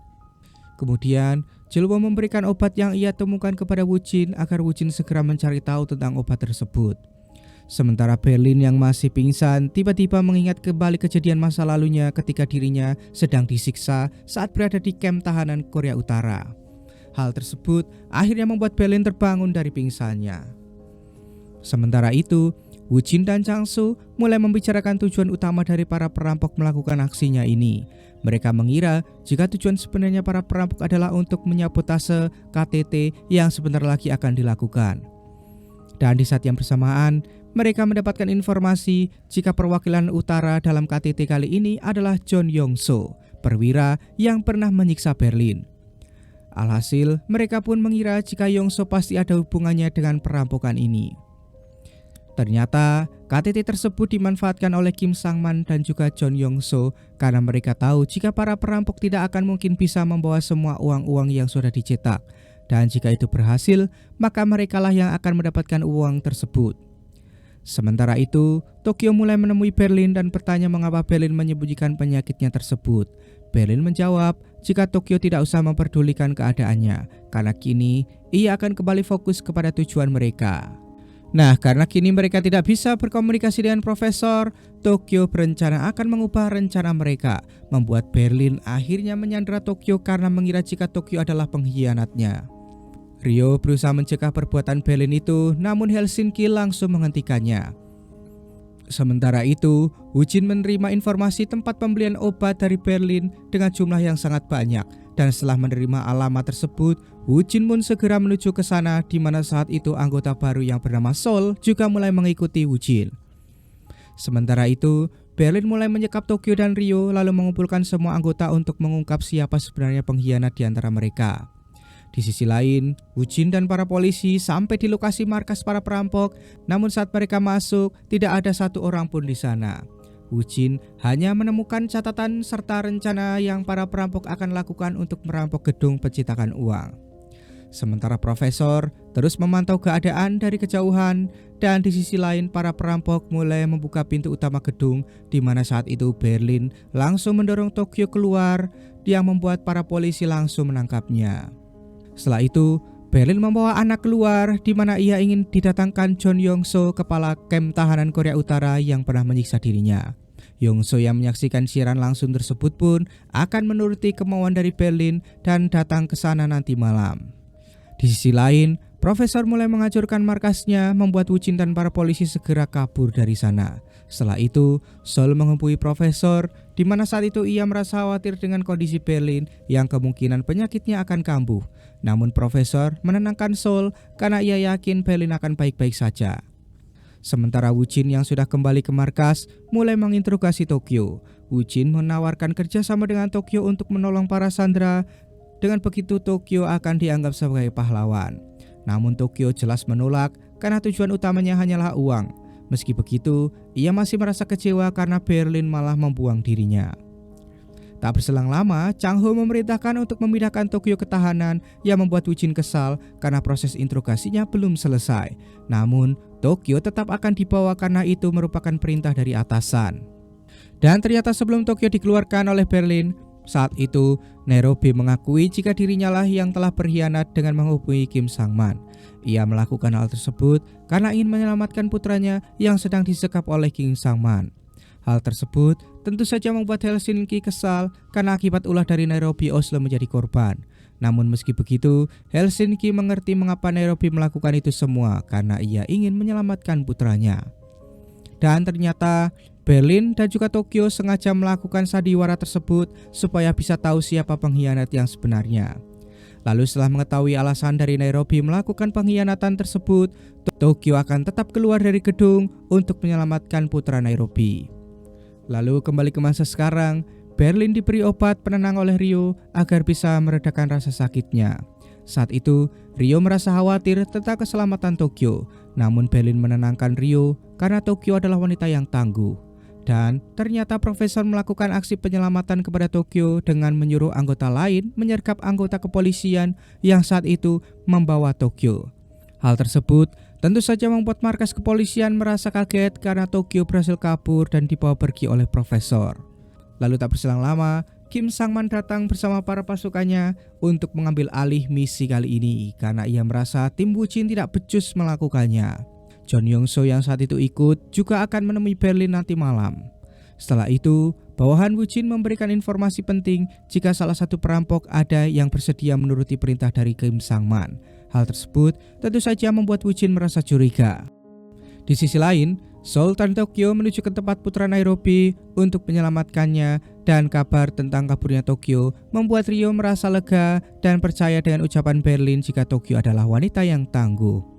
Kemudian, Julwo memberikan obat yang ia temukan kepada Woo-jin agar Woo-jin segera mencari tahu tentang obat tersebut. Sementara Berlin yang masih pingsan tiba-tiba mengingat kembali kejadian masa lalunya ketika dirinya sedang disiksa saat berada di kamp tahanan Korea Utara. Hal tersebut akhirnya membuat Berlin terbangun dari pingsannya. Sementara itu, Woo-jin dan Chang-soo mulai membicarakan tujuan utama dari para perampok melakukan aksinya ini. Mereka mengira jika tujuan sebenarnya para perampok adalah untuk menyabotase KTT yang sebentar lagi akan dilakukan. Dan di saat yang bersamaan, mereka mendapatkan informasi jika perwakilan utara dalam KTT kali ini adalah John Yong-soo, perwira yang pernah menyiksa Berlin. Alhasil, mereka pun mengira jika Yong-soo pasti ada hubungannya dengan perampokan ini. Ternyata, KTT tersebut dimanfaatkan oleh Kim Sang-man dan juga John Yong-soo karena mereka tahu jika para perampok tidak akan mungkin bisa membawa semua uang-uang yang sudah dicetak. Dan jika itu berhasil, maka merekalah yang akan mendapatkan uang tersebut. Sementara itu, Tokyo mulai menemui Berlin dan bertanya mengapa Berlin menyembunyikan penyakitnya tersebut. Berlin menjawab jika Tokyo tidak usah memperdulikan keadaannya, karena kini ia akan kembali fokus kepada tujuan mereka. Nah, karena kini mereka tidak bisa berkomunikasi dengan profesor, Tokyo berencana akan mengubah rencana mereka, membuat Berlin akhirnya menyandera Tokyo karena mengira jika Tokyo adalah pengkhianatnya. Rio berusaha mencegah perbuatan Berlin itu, namun Helsinki langsung menghentikannya. Sementara itu, Woo-jin menerima informasi tempat pembelian obat dari Berlin dengan jumlah yang sangat banyak. Dan setelah menerima alamat tersebut, Woo-jin pun segera menuju ke sana, di mana saat itu anggota baru yang bernama Sol juga mulai mengikuti Woo-jin. Sementara itu, Berlin mulai menyekap Tokyo dan Rio lalu mengumpulkan semua anggota untuk mengungkap siapa sebenarnya pengkhianat di antara mereka. Di sisi lain, Woo-jin dan para polisi sampai di lokasi markas para perampok, namun saat mereka masuk, tidak ada satu orang pun di sana. Woo-jin hanya menemukan catatan serta rencana yang para perampok akan lakukan untuk merampok gedung pencetakan uang. Sementara profesor terus memantau keadaan dari kejauhan, dan di sisi lain para perampok mulai membuka pintu utama gedung, di mana saat itu Berlin langsung mendorong Tokyo keluar, yang membuat para polisi langsung menangkapnya. Setelah itu, Berlin membawa anak keluar, di mana ia ingin didatangkan John Yong-soo, kepala kamp tahanan Korea Utara yang pernah menyiksa dirinya. Yong-soo yang menyaksikan siaran langsung tersebut pun akan menuruti kemauan dari Berlin dan datang ke sana nanti malam. Di sisi lain, profesor mulai menghancurkan markasnya, membuat Woo-jin dan para polisi segera kabur dari sana. Setelah itu, Sol menghubungi profesor, di mana saat itu ia merasa khawatir dengan kondisi Berlin yang kemungkinan penyakitnya akan kambuh. Namun profesor menenangkan Sol karena ia yakin Berlin akan baik-baik saja. Sementara Woo-jin yang sudah kembali ke markas mulai menginterogasi Tokyo. Woo-jin menawarkan kerjasama dengan Tokyo untuk menolong para sandera. Dengan begitu Tokyo akan dianggap sebagai pahlawan. Namun Tokyo jelas menolak karena tujuan utamanya hanyalah uang. Meski begitu, ia masih merasa kecewa karena Berlin malah membuang dirinya. Tak berselang lama, Chang-ho memerintahkan untuk memindahkan Tokyo ke tahanan yang membuat Woo-jin kesal karena proses interogasinya belum selesai. Namun, Tokyo tetap akan dibawa karena itu merupakan perintah dari atasan. Dan ternyata sebelum Tokyo dikeluarkan oleh Berlin, saat itu Nairobi mengakui jika dirinya lah yang telah berkhianat dengan menghubungi Kim Sang-man. Ia melakukan hal tersebut karena ingin menyelamatkan putranya yang sedang disekap oleh Kim Sang-man. Hal tersebut tentu saja membuat Helsinki kesal karena akibat ulah dari Nairobi, Oslo menjadi korban. Namun meski begitu, Helsinki mengerti mengapa Nairobi melakukan itu semua karena ia ingin menyelamatkan putranya. Dan ternyata Berlin dan juga Tokyo sengaja melakukan sandiwara tersebut supaya bisa tahu siapa pengkhianat yang sebenarnya. Lalu setelah mengetahui alasan dari Nairobi melakukan pengkhianatan tersebut, Tokyo akan tetap keluar dari gedung untuk menyelamatkan putra Nairobi. Lalu kembali ke masa sekarang, Berlin diberi obat penenang oleh Rio agar bisa meredakan rasa sakitnya. Saat itu, Rio merasa khawatir tentang keselamatan Tokyo, namun Berlin menenangkan Rio karena Tokyo adalah wanita yang tangguh. Dan ternyata profesor melakukan aksi penyelamatan kepada Tokyo dengan menyuruh anggota lain menyergap anggota kepolisian yang saat itu membawa Tokyo. Hal tersebut tentu saja membuat markas kepolisian merasa kaget karena Tokyo berhasil kabur dan dibawa pergi oleh profesor. Lalu tak berselang lama, Kim Sang-man datang bersama para pasukannya untuk mengambil alih misi kali ini karena ia merasa tim Woo-jin tidak becus melakukannya. John Yong-so yang saat itu ikut juga akan menemui Berlin nanti malam. Setelah itu, bawahan Woo-jin memberikan informasi penting jika salah satu perampok ada yang bersedia menuruti perintah dari Kim Sang-man. Hal tersebut tentu saja membuat Woo-jin merasa curiga. Di sisi lain, Seoul dan Tokyo menuju ke tempat putra Nairobi untuk menyelamatkannya dan kabar tentang kaburnya Tokyo membuat Rio merasa lega dan percaya dengan ucapan Berlin jika Tokyo adalah wanita yang tangguh.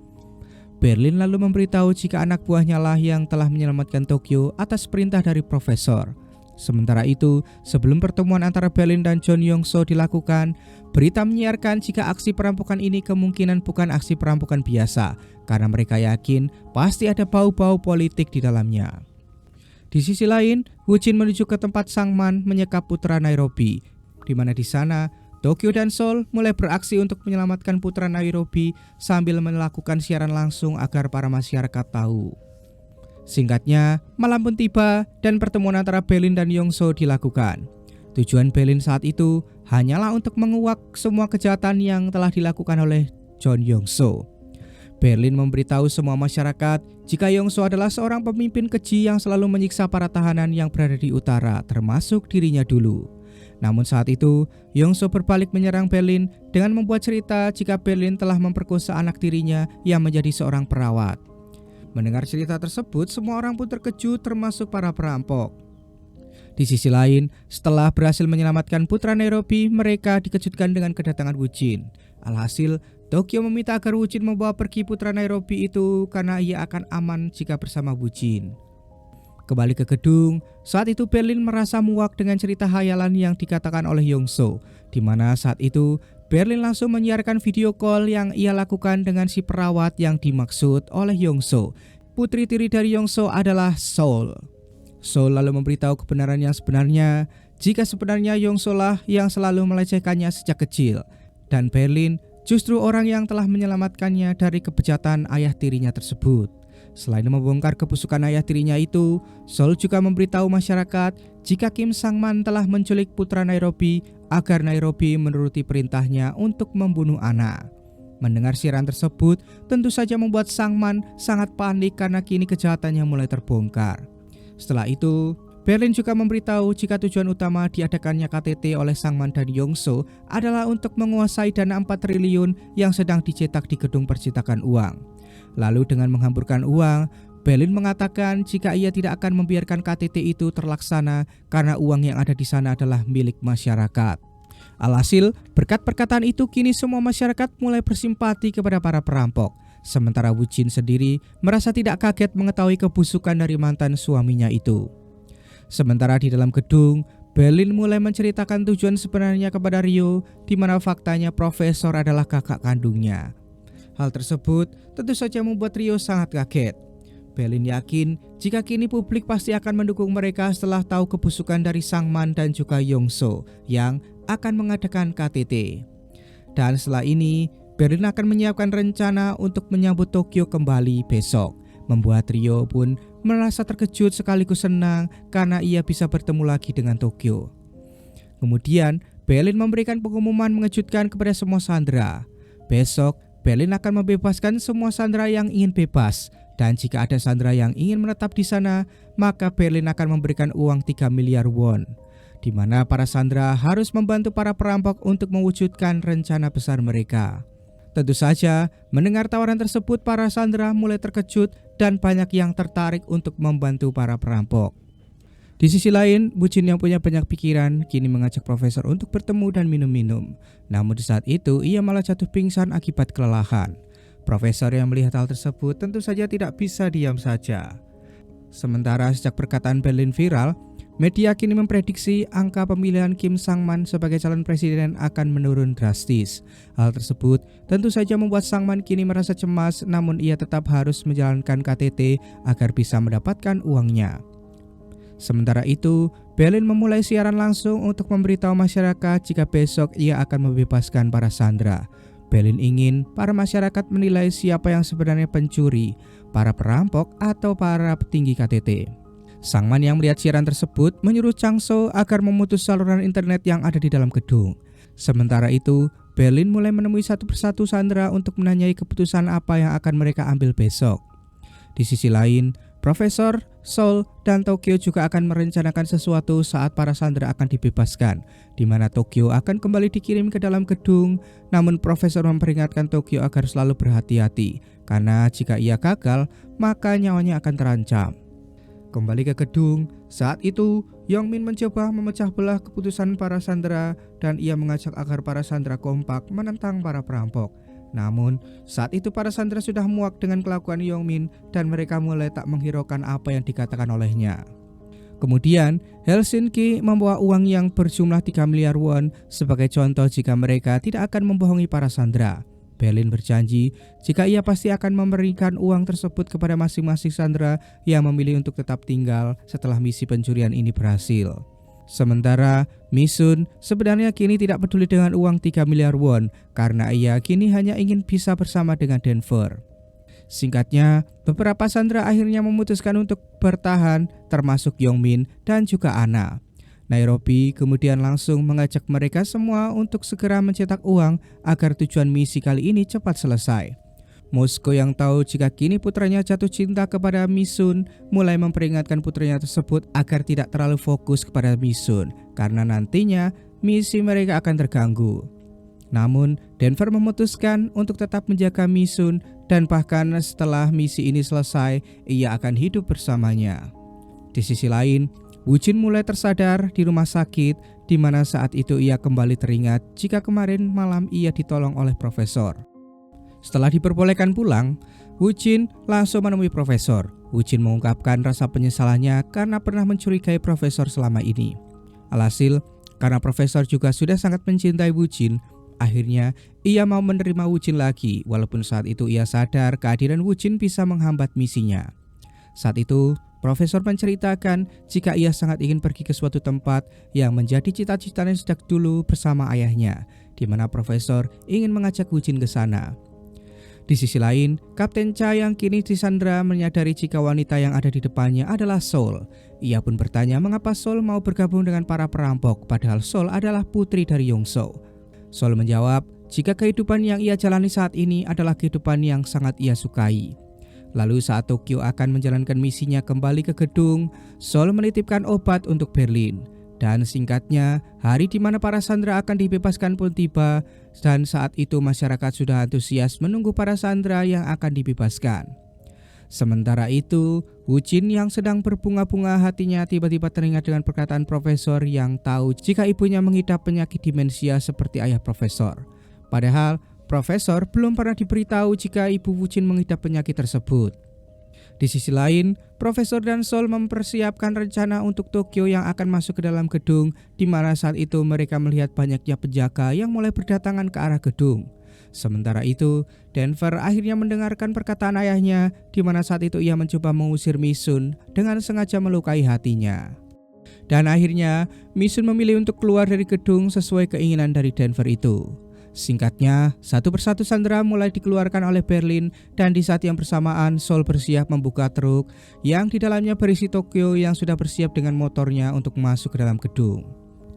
Berlin lalu memberitahu jika anak buahnya lah yang telah menyelamatkan Tokyo atas perintah dari profesor. Sementara itu, sebelum pertemuan antara Berlin dan John Yong-so dilakukan, berita menyiarkan jika aksi perampokan ini kemungkinan bukan aksi perampokan biasa, karena mereka yakin pasti ada bau-bau politik di dalamnya. Di sisi lain, Woo-jin menuju ke tempat Sang-man menyekap putra Nairobi, di mana di sana Tokyo dan Seoul mulai beraksi untuk menyelamatkan putra Nairobi sambil melakukan siaran langsung agar para masyarakat tahu. Singkatnya, malam pun tiba dan pertemuan antara Berlin dan Yong-so dilakukan. Tujuan Berlin saat itu hanyalah untuk menguak semua kejahatan yang telah dilakukan oleh John Yong-so. Berlin memberitahu semua masyarakat jika Yong-so adalah seorang pemimpin keji yang selalu menyiksa para tahanan yang berada di utara, termasuk dirinya dulu. Namun saat itu, Yong-so berbalik menyerang Berlin dengan membuat cerita jika Berlin telah memperkosa anak tirinya yang menjadi seorang perawat. Mendengar cerita tersebut, semua orang pun terkejut termasuk para perampok. Di sisi lain, setelah berhasil menyelamatkan putra Nairobi, mereka dikejutkan dengan kedatangan Woo-jin. Alhasil, Tokyo meminta agar Woo-jin membawa pergi putra Nairobi itu karena ia akan aman jika bersama Woo-jin. Kembali ke gedung, saat itu Berlin merasa muak dengan cerita khayalan yang dikatakan oleh Yong-so, di mana saat itu Berlin langsung menyiarkan video call yang ia lakukan dengan si perawat yang dimaksud oleh Yong-so. Putri tiri dari Yong-so adalah Seoul. Seoul lalu memberitahu kebenaran yang sebenarnya, jika sebenarnya Yong-so lah yang selalu melecehkannya sejak kecil, dan Berlin justru orang yang telah menyelamatkannya dari kebejatan ayah tirinya tersebut. Selain membongkar kebusukan ayah tirinya itu, Seoul juga memberitahu masyarakat jika Kim Sang-man telah menculik putra Nairobi agar Nairobi menuruti perintahnya untuk membunuh anak. Mendengar siaran tersebut tentu saja membuat Sang-man sangat panik karena kini kejahatannya mulai terbongkar. Setelah itu, Berlin juga memberitahu jika tujuan utama diadakannya KTT oleh Sang-man dan Yong-so adalah untuk menguasai dana 4 triliun yang sedang dicetak di gedung percetakan uang. Lalu dengan menghamburkan uang, Berlin mengatakan jika ia tidak akan membiarkan KTT itu terlaksana karena uang yang ada di sana adalah milik masyarakat. Alhasil, berkat perkataan itu kini semua masyarakat mulai bersimpati kepada para perampok. Sementara Woo-jin sendiri merasa tidak kaget mengetahui kebusukan dari mantan suaminya itu. Sementara di dalam gedung, Berlin mulai menceritakan tujuan sebenarnya kepada Rio, di mana faktanya profesor adalah kakak kandungnya. Hal tersebut tentu saja membuat Rio sangat kaget. Berlin yakin jika kini publik pasti akan mendukung mereka setelah tahu kebusukan dari Sang-man dan juga Yong-so yang akan mengadakan KTT. Dan setelah ini, Berlin akan menyiapkan rencana untuk menyambut Tokyo kembali besok, membuat Rio pun merasa terkejut sekaligus senang karena ia bisa bertemu lagi dengan Tokyo. Kemudian, Berlin memberikan pengumuman mengejutkan kepada semua sandera. Besok, Berlin akan membebaskan semua sandera yang ingin bebas, dan jika ada sandera yang ingin menetap di sana, maka Berlin akan memberikan uang 3 miliar won, di mana para sandera harus membantu para perampok untuk mewujudkan rencana besar mereka. Tentu saja, mendengar tawaran tersebut para sandera mulai terkejut dan banyak yang tertarik untuk membantu para perampok. Di sisi lain, Woo-jin yang punya banyak pikiran kini mengajak profesor untuk bertemu dan minum-minum. Namun di saat itu ia malah jatuh pingsan akibat kelelahan. Profesor yang melihat hal tersebut tentu saja tidak bisa diam saja. Sementara sejak perkataan Berlin viral, media kini memprediksi angka pemilihan Kim Sang-man sebagai calon presiden akan menurun drastis. Hal tersebut tentu saja membuat Sang-man kini merasa cemas, namun ia tetap harus menjalankan KTT agar bisa mendapatkan uangnya. Sementara itu, Berlin memulai siaran langsung untuk memberitahu masyarakat jika besok ia akan membebaskan para sandera. Berlin ingin para masyarakat menilai siapa yang sebenarnya pencuri, para perampok atau para petinggi KTT. Sang-man yang melihat siaran tersebut menyuruh Chang-so agar memutus saluran internet yang ada di dalam gedung. Sementara itu, Berlin mulai menemui satu persatu sandera untuk menanyai keputusan apa yang akan mereka ambil besok. Di sisi lain, Profesor, Seoul, dan Tokyo juga akan merencanakan sesuatu saat para sandera akan dibebaskan, di mana Tokyo akan kembali dikirim ke dalam gedung. Namun Profesor memperingatkan Tokyo agar selalu berhati-hati, karena jika ia gagal, maka nyawanya akan terancam. Kembali ke gedung, saat itu Yongmin mencoba memecah belah keputusan para sandera dan ia mengajak agar para sandera kompak menentang para perampok. Namun, saat itu para sandera sudah muak dengan kelakuan Yongmin dan mereka mulai tak menghiraukan apa yang dikatakan olehnya. Kemudian, Helsinki membawa uang yang berjumlah 3 miliar won sebagai contoh jika mereka tidak akan membohongi para sandera. Berlin berjanji jika ia pasti akan memberikan uang tersebut kepada masing-masing sandera yang memilih untuk tetap tinggal setelah misi pencurian ini berhasil. Sementara Mi-sun sebenarnya kini tidak peduli dengan uang 3 miliar won karena ia kini hanya ingin bisa bersama dengan Denver. Singkatnya, beberapa sandera akhirnya memutuskan untuk bertahan, termasuk Yongmin dan juga Anna. Nairobi kemudian langsung mengajak mereka semua untuk segera mencetak uang agar tujuan misi kali ini cepat selesai. Moskow yang tahu jika kini putranya jatuh cinta kepada Mi-sun mulai memperingatkan putranya tersebut agar tidak terlalu fokus kepada Mi-sun karena nantinya misi mereka akan terganggu. Namun Denver memutuskan untuk tetap menjaga Mi-sun dan bahkan setelah misi ini selesai ia akan hidup bersamanya. Di sisi lain, Woo-jin mulai tersadar di rumah sakit di mana saat itu ia kembali teringat jika kemarin malam ia ditolong oleh profesor. Setelah diperbolehkan pulang, Woo-jin langsung menemui profesor. Woo-jin mengungkapkan rasa penyesalannya karena pernah mencurigai profesor selama ini. Alhasil, karena profesor juga sudah sangat mencintai Woo-jin, akhirnya ia mau menerima Woo-jin lagi walaupun saat itu ia sadar kehadiran Woo-jin bisa menghambat misinya. Saat itu, profesor menceritakan jika ia sangat ingin pergi ke suatu tempat yang menjadi cita-citanya sejak dulu bersama ayahnya, di mana profesor ingin mengajak Woo-jin ke sana. Di sisi lain, Kapten Cha yang kini disandra menyadari jika wanita yang ada di depannya adalah Seoul. Ia pun bertanya mengapa Seoul mau bergabung dengan para perampok, padahal Seoul adalah putri dari Yongso. Seoul menjawab jika kehidupan yang ia jalani saat ini adalah kehidupan yang sangat ia sukai. Lalu saat Tokyo akan menjalankan misinya kembali ke gedung, Seoul menitipkan obat untuk Berlin. Dan singkatnya, hari di mana para sandera akan dibebaskan pun tiba dan saat itu masyarakat sudah antusias menunggu para sandera yang akan dibebaskan. Sementara itu, Woo-jin yang sedang berbunga-bunga hatinya tiba-tiba teringat dengan perkataan profesor yang tahu jika ibunya mengidap penyakit demensia seperti ayah profesor. Padahal, profesor belum pernah diberitahu jika ibu Woo-jin mengidap penyakit tersebut. Di sisi lain, Profesor dan Seoul mempersiapkan rencana untuk Tokyo yang akan masuk ke dalam gedung, di mana saat itu mereka melihat banyaknya penjaga yang mulai berdatangan ke arah gedung. Sementara itu, Denver akhirnya mendengarkan perkataan ayahnya, di mana saat itu ia mencoba mengusir Mi-sun dengan sengaja melukai hatinya. Dan akhirnya, Mi-sun memilih untuk keluar dari gedung sesuai keinginan dari Denver itu. Singkatnya, satu persatu sandera mulai dikeluarkan oleh Berlin dan di saat yang bersamaan Sol bersiap membuka truk yang di dalamnya berisi Tokyo yang sudah bersiap dengan motornya untuk masuk ke dalam gedung.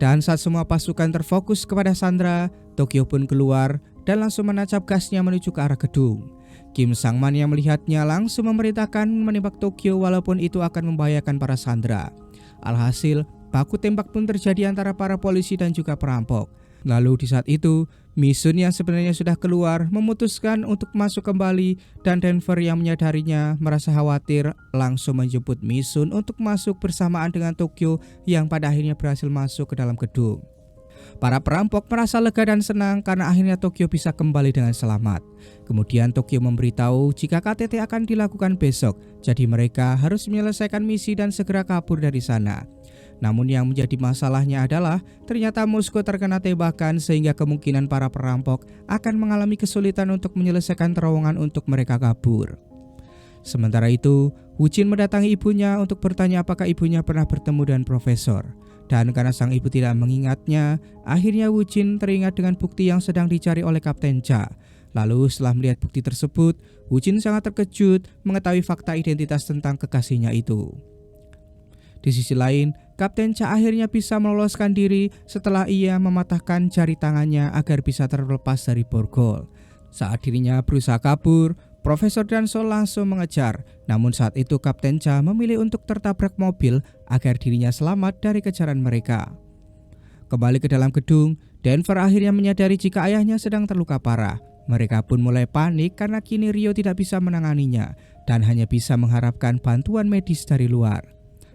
Dan saat semua pasukan terfokus kepada Sandra, Tokyo pun keluar dan langsung menancap gasnya menuju ke arah gedung. Kim Sang-man yang melihatnya langsung memerintahkan menembak Tokyo walaupun itu akan membahayakan para Sandra. Alhasil, baku tembak pun terjadi antara para polisi dan juga perampok. Lalu di saat itu, Mi-sun yang sebenarnya sudah keluar memutuskan untuk masuk kembali dan Denver yang menyadarinya merasa khawatir langsung menjemput Mi-sun untuk masuk bersamaan dengan Tokyo yang pada akhirnya berhasil masuk ke dalam gedung. Para perampok merasa lega dan senang karena akhirnya Tokyo bisa kembali dengan selamat. Kemudian Tokyo memberitahu jika KTT akan dilakukan besok, jadi mereka harus menyelesaikan misi dan segera kabur dari sana. Namun yang menjadi masalahnya adalah ternyata Moskow terkena tembakan sehingga kemungkinan para perampok akan mengalami kesulitan untuk menyelesaikan terowongan untuk mereka kabur. Sementara itu, Woo-jin mendatangi ibunya untuk bertanya apakah ibunya pernah bertemu dengan profesor. Dan karena sang ibu tidak mengingatnya, akhirnya Woo-jin teringat dengan bukti yang sedang dicari oleh Kapten Cha. Lalu setelah melihat bukti tersebut, Woo-jin sangat terkejut mengetahui fakta identitas tentang kekasihnya itu. Di sisi lain, Kapten Cha akhirnya bisa meloloskan diri setelah ia mematahkan jari tangannya agar bisa terlepas dari borgol. Saat dirinya berusaha kabur, Profesor dan Sol langsung mengejar. Namun saat itu Kapten Cha memilih untuk tertabrak mobil agar dirinya selamat dari kejaran mereka. Kembali ke dalam gedung, Denver akhirnya menyadari jika ayahnya sedang terluka parah. Mereka pun mulai panik karena kini Ryo tidak bisa menanganinya dan hanya bisa mengharapkan bantuan medis dari luar.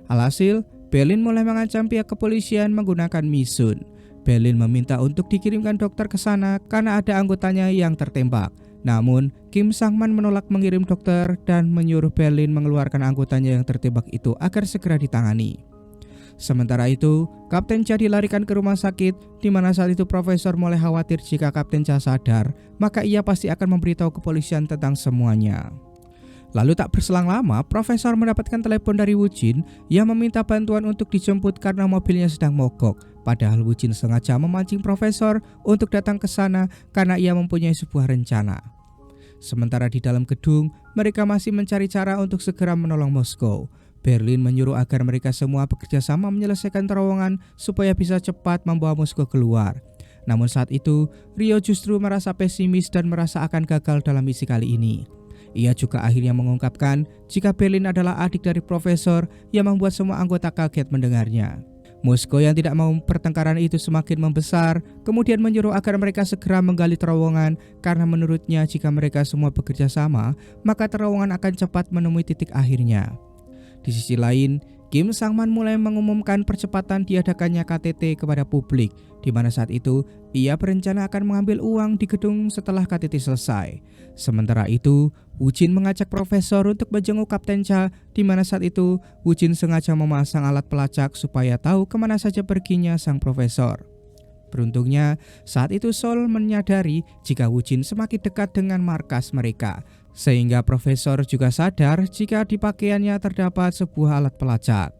Alhasil, Berlin mulai mengancam pihak kepolisian menggunakan Mi-sun. Berlin meminta untuk dikirimkan dokter ke sana karena ada anggotanya yang tertembak. Namun, Kim Sang-man menolak mengirim dokter dan menyuruh Berlin mengeluarkan anggotanya yang tertembak itu agar segera ditangani. Sementara itu, Kapten Cha dilarikan ke rumah sakit, di mana saat itu Profesor mulai khawatir jika Kapten Cha sadar, maka ia pasti akan memberitahu kepolisian tentang semuanya. Lalu tak berselang lama, Profesor mendapatkan telepon dari Woo-jin yang meminta bantuan untuk dijemput karena mobilnya sedang mogok. Padahal Woo-jin sengaja memancing Profesor untuk datang ke sana karena ia mempunyai sebuah rencana. Sementara di dalam gedung, mereka masih mencari cara untuk segera menolong Moskow. Berlin menyuruh agar mereka semua bekerja sama menyelesaikan terowongan supaya bisa cepat membawa Moskow keluar. Namun saat itu, Ryo justru merasa pesimis dan merasa akan gagal dalam misi kali ini. Ia juga akhirnya mengungkapkan jika Berlin adalah adik dari Profesor yang membuat semua anggota kaget mendengarnya. Moskow yang tidak mau pertengkaran itu semakin membesar, kemudian menyuruh agar mereka segera menggali terowongan karena menurutnya jika mereka semua bekerja sama, maka terowongan akan cepat menemui titik akhirnya. Di sisi lain, Kim Sang-man mulai mengumumkan percepatan diadakannya KTT kepada publik, di mana saat itu ia berencana akan mengambil uang di gedung setelah KTT selesai. Sementara itu, Woo-jin mengajak Profesor untuk menjenguk Kapten Cha, di mana saat itu Woo-jin sengaja memasang alat pelacak supaya tahu kemana saja perginya sang Profesor. Beruntungnya, saat itu Sol menyadari jika Woo-jin semakin dekat dengan markas mereka, sehingga Profesor juga sadar jika di pakaiannya terdapat sebuah alat pelacak.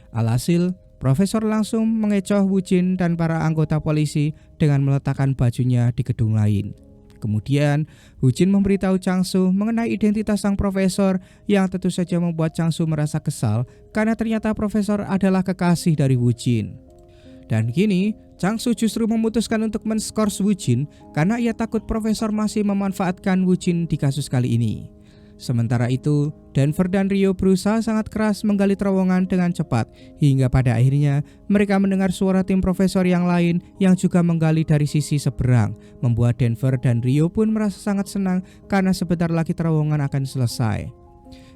Alhasil, Profesor langsung mengecoh Woo-jin dan para anggota polisi dengan meletakkan bajunya di gedung lain. Kemudian, Woo-jin memberitahu Chang-soo mengenai identitas sang Profesor yang tentu saja membuat Chang-soo merasa kesal karena ternyata Profesor adalah kekasih dari Woo-jin. Dan kini, Chang-soo justru memutuskan untuk men-skors Woo-jin karena ia takut Profesor masih memanfaatkan Woo-jin di kasus kali ini. Sementara itu, Denver dan Ryo berusaha sangat keras menggali terowongan dengan cepat hingga pada akhirnya mereka mendengar suara tim Profesor yang lain yang juga menggali dari sisi seberang, membuat Denver dan Ryo pun merasa sangat senang karena sebentar lagi terowongan akan selesai.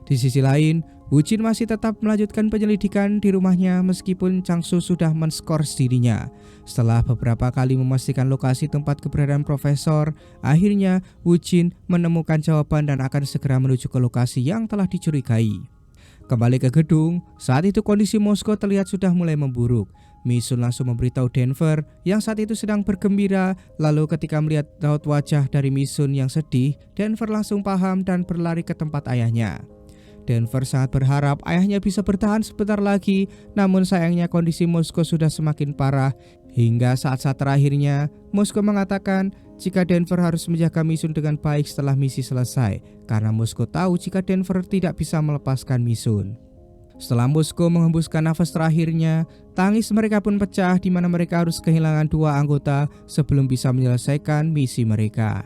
Di sisi lain, Woo-jin masih tetap melanjutkan penyelidikan di rumahnya meskipun Chang-soo sudah men-skors dirinya. Setelah beberapa kali memastikan lokasi tempat keberadaan Profesor, akhirnya Woo-jin menemukan jawaban dan akan segera menuju ke lokasi yang telah dicurigai. Kembali ke gedung, saat itu kondisi Moskow terlihat sudah mulai memburuk. Mi-sun langsung memberitahu Denver yang saat itu sedang bergembira, lalu ketika melihat raut wajah dari Mi-sun yang sedih, Denver langsung paham dan berlari ke tempat ayahnya. Denver sangat berharap ayahnya bisa bertahan sebentar lagi, namun sayangnya kondisi Moskow sudah semakin parah. Hingga saat-saat terakhirnya, Moskow mengatakan jika Denver harus menjaga Misun dengan baik setelah misi selesai, karena Moskow tahu jika Denver tidak bisa melepaskan Misun. Setelah Moskow menghembuskan nafas terakhirnya, tangis mereka pun pecah di mana mereka harus kehilangan 2 anggota sebelum bisa menyelesaikan misi mereka.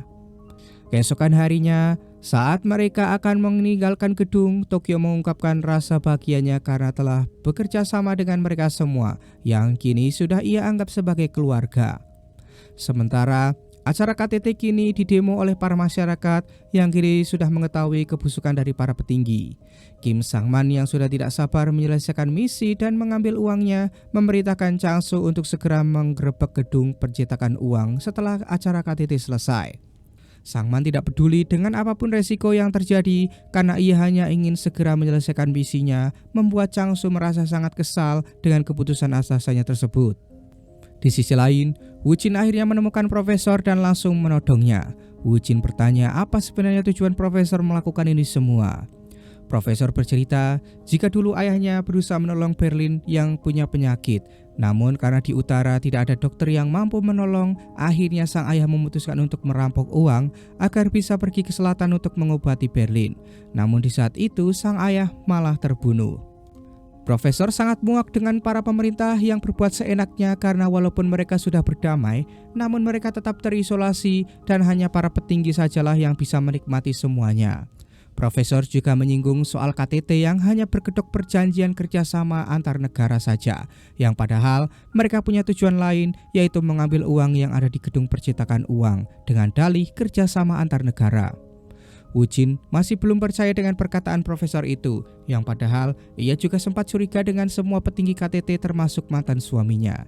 Keesokan harinya, saat mereka akan meninggalkan gedung, Tokyo mengungkapkan rasa bahagianya karena telah bekerja sama dengan mereka semua yang kini sudah ia anggap sebagai keluarga. Sementara acara KTT kini didemo oleh para masyarakat yang kini sudah mengetahui kebusukan dari para petinggi. Kim Sang-man yang sudah tidak sabar menyelesaikan misi dan mengambil uangnya memerintahkan Chang-soo untuk segera menggerebek gedung percetakan uang setelah acara KTT selesai. Sang-man tidak peduli dengan apapun resiko yang terjadi karena ia hanya ingin segera menyelesaikan misinya, membuat Chang-soo merasa sangat kesal dengan keputusan atasannya tersebut. Di sisi lain, Woo Jin akhirnya menemukan profesor dan langsung menodongnya. Woo Jin bertanya apa sebenarnya tujuan profesor melakukan ini semua. Profesor bercerita jika dulu ayahnya berusaha menolong Berlin yang punya penyakit, namun karena di utara tidak ada dokter yang mampu menolong, akhirnya sang ayah memutuskan untuk merampok uang agar bisa pergi ke selatan untuk mengobati Berlin. Namun di saat itu sang ayah malah terbunuh. Profesor sangat muak dengan para pemerintah yang berbuat seenaknya karena walaupun mereka sudah berdamai, namun mereka tetap terisolasi dan hanya para petinggi sajalah yang bisa menikmati semuanya. Profesor juga menyinggung soal KTT yang hanya berkedok perjanjian kerjasama antar negara saja, yang padahal mereka punya tujuan lain, yaitu mengambil uang yang ada di gedung percetakan uang dengan dalih kerjasama antar negara. Woo Jin masih belum percaya dengan perkataan profesor itu, yang padahal ia juga sempat curiga dengan semua petinggi KTT termasuk mantan suaminya.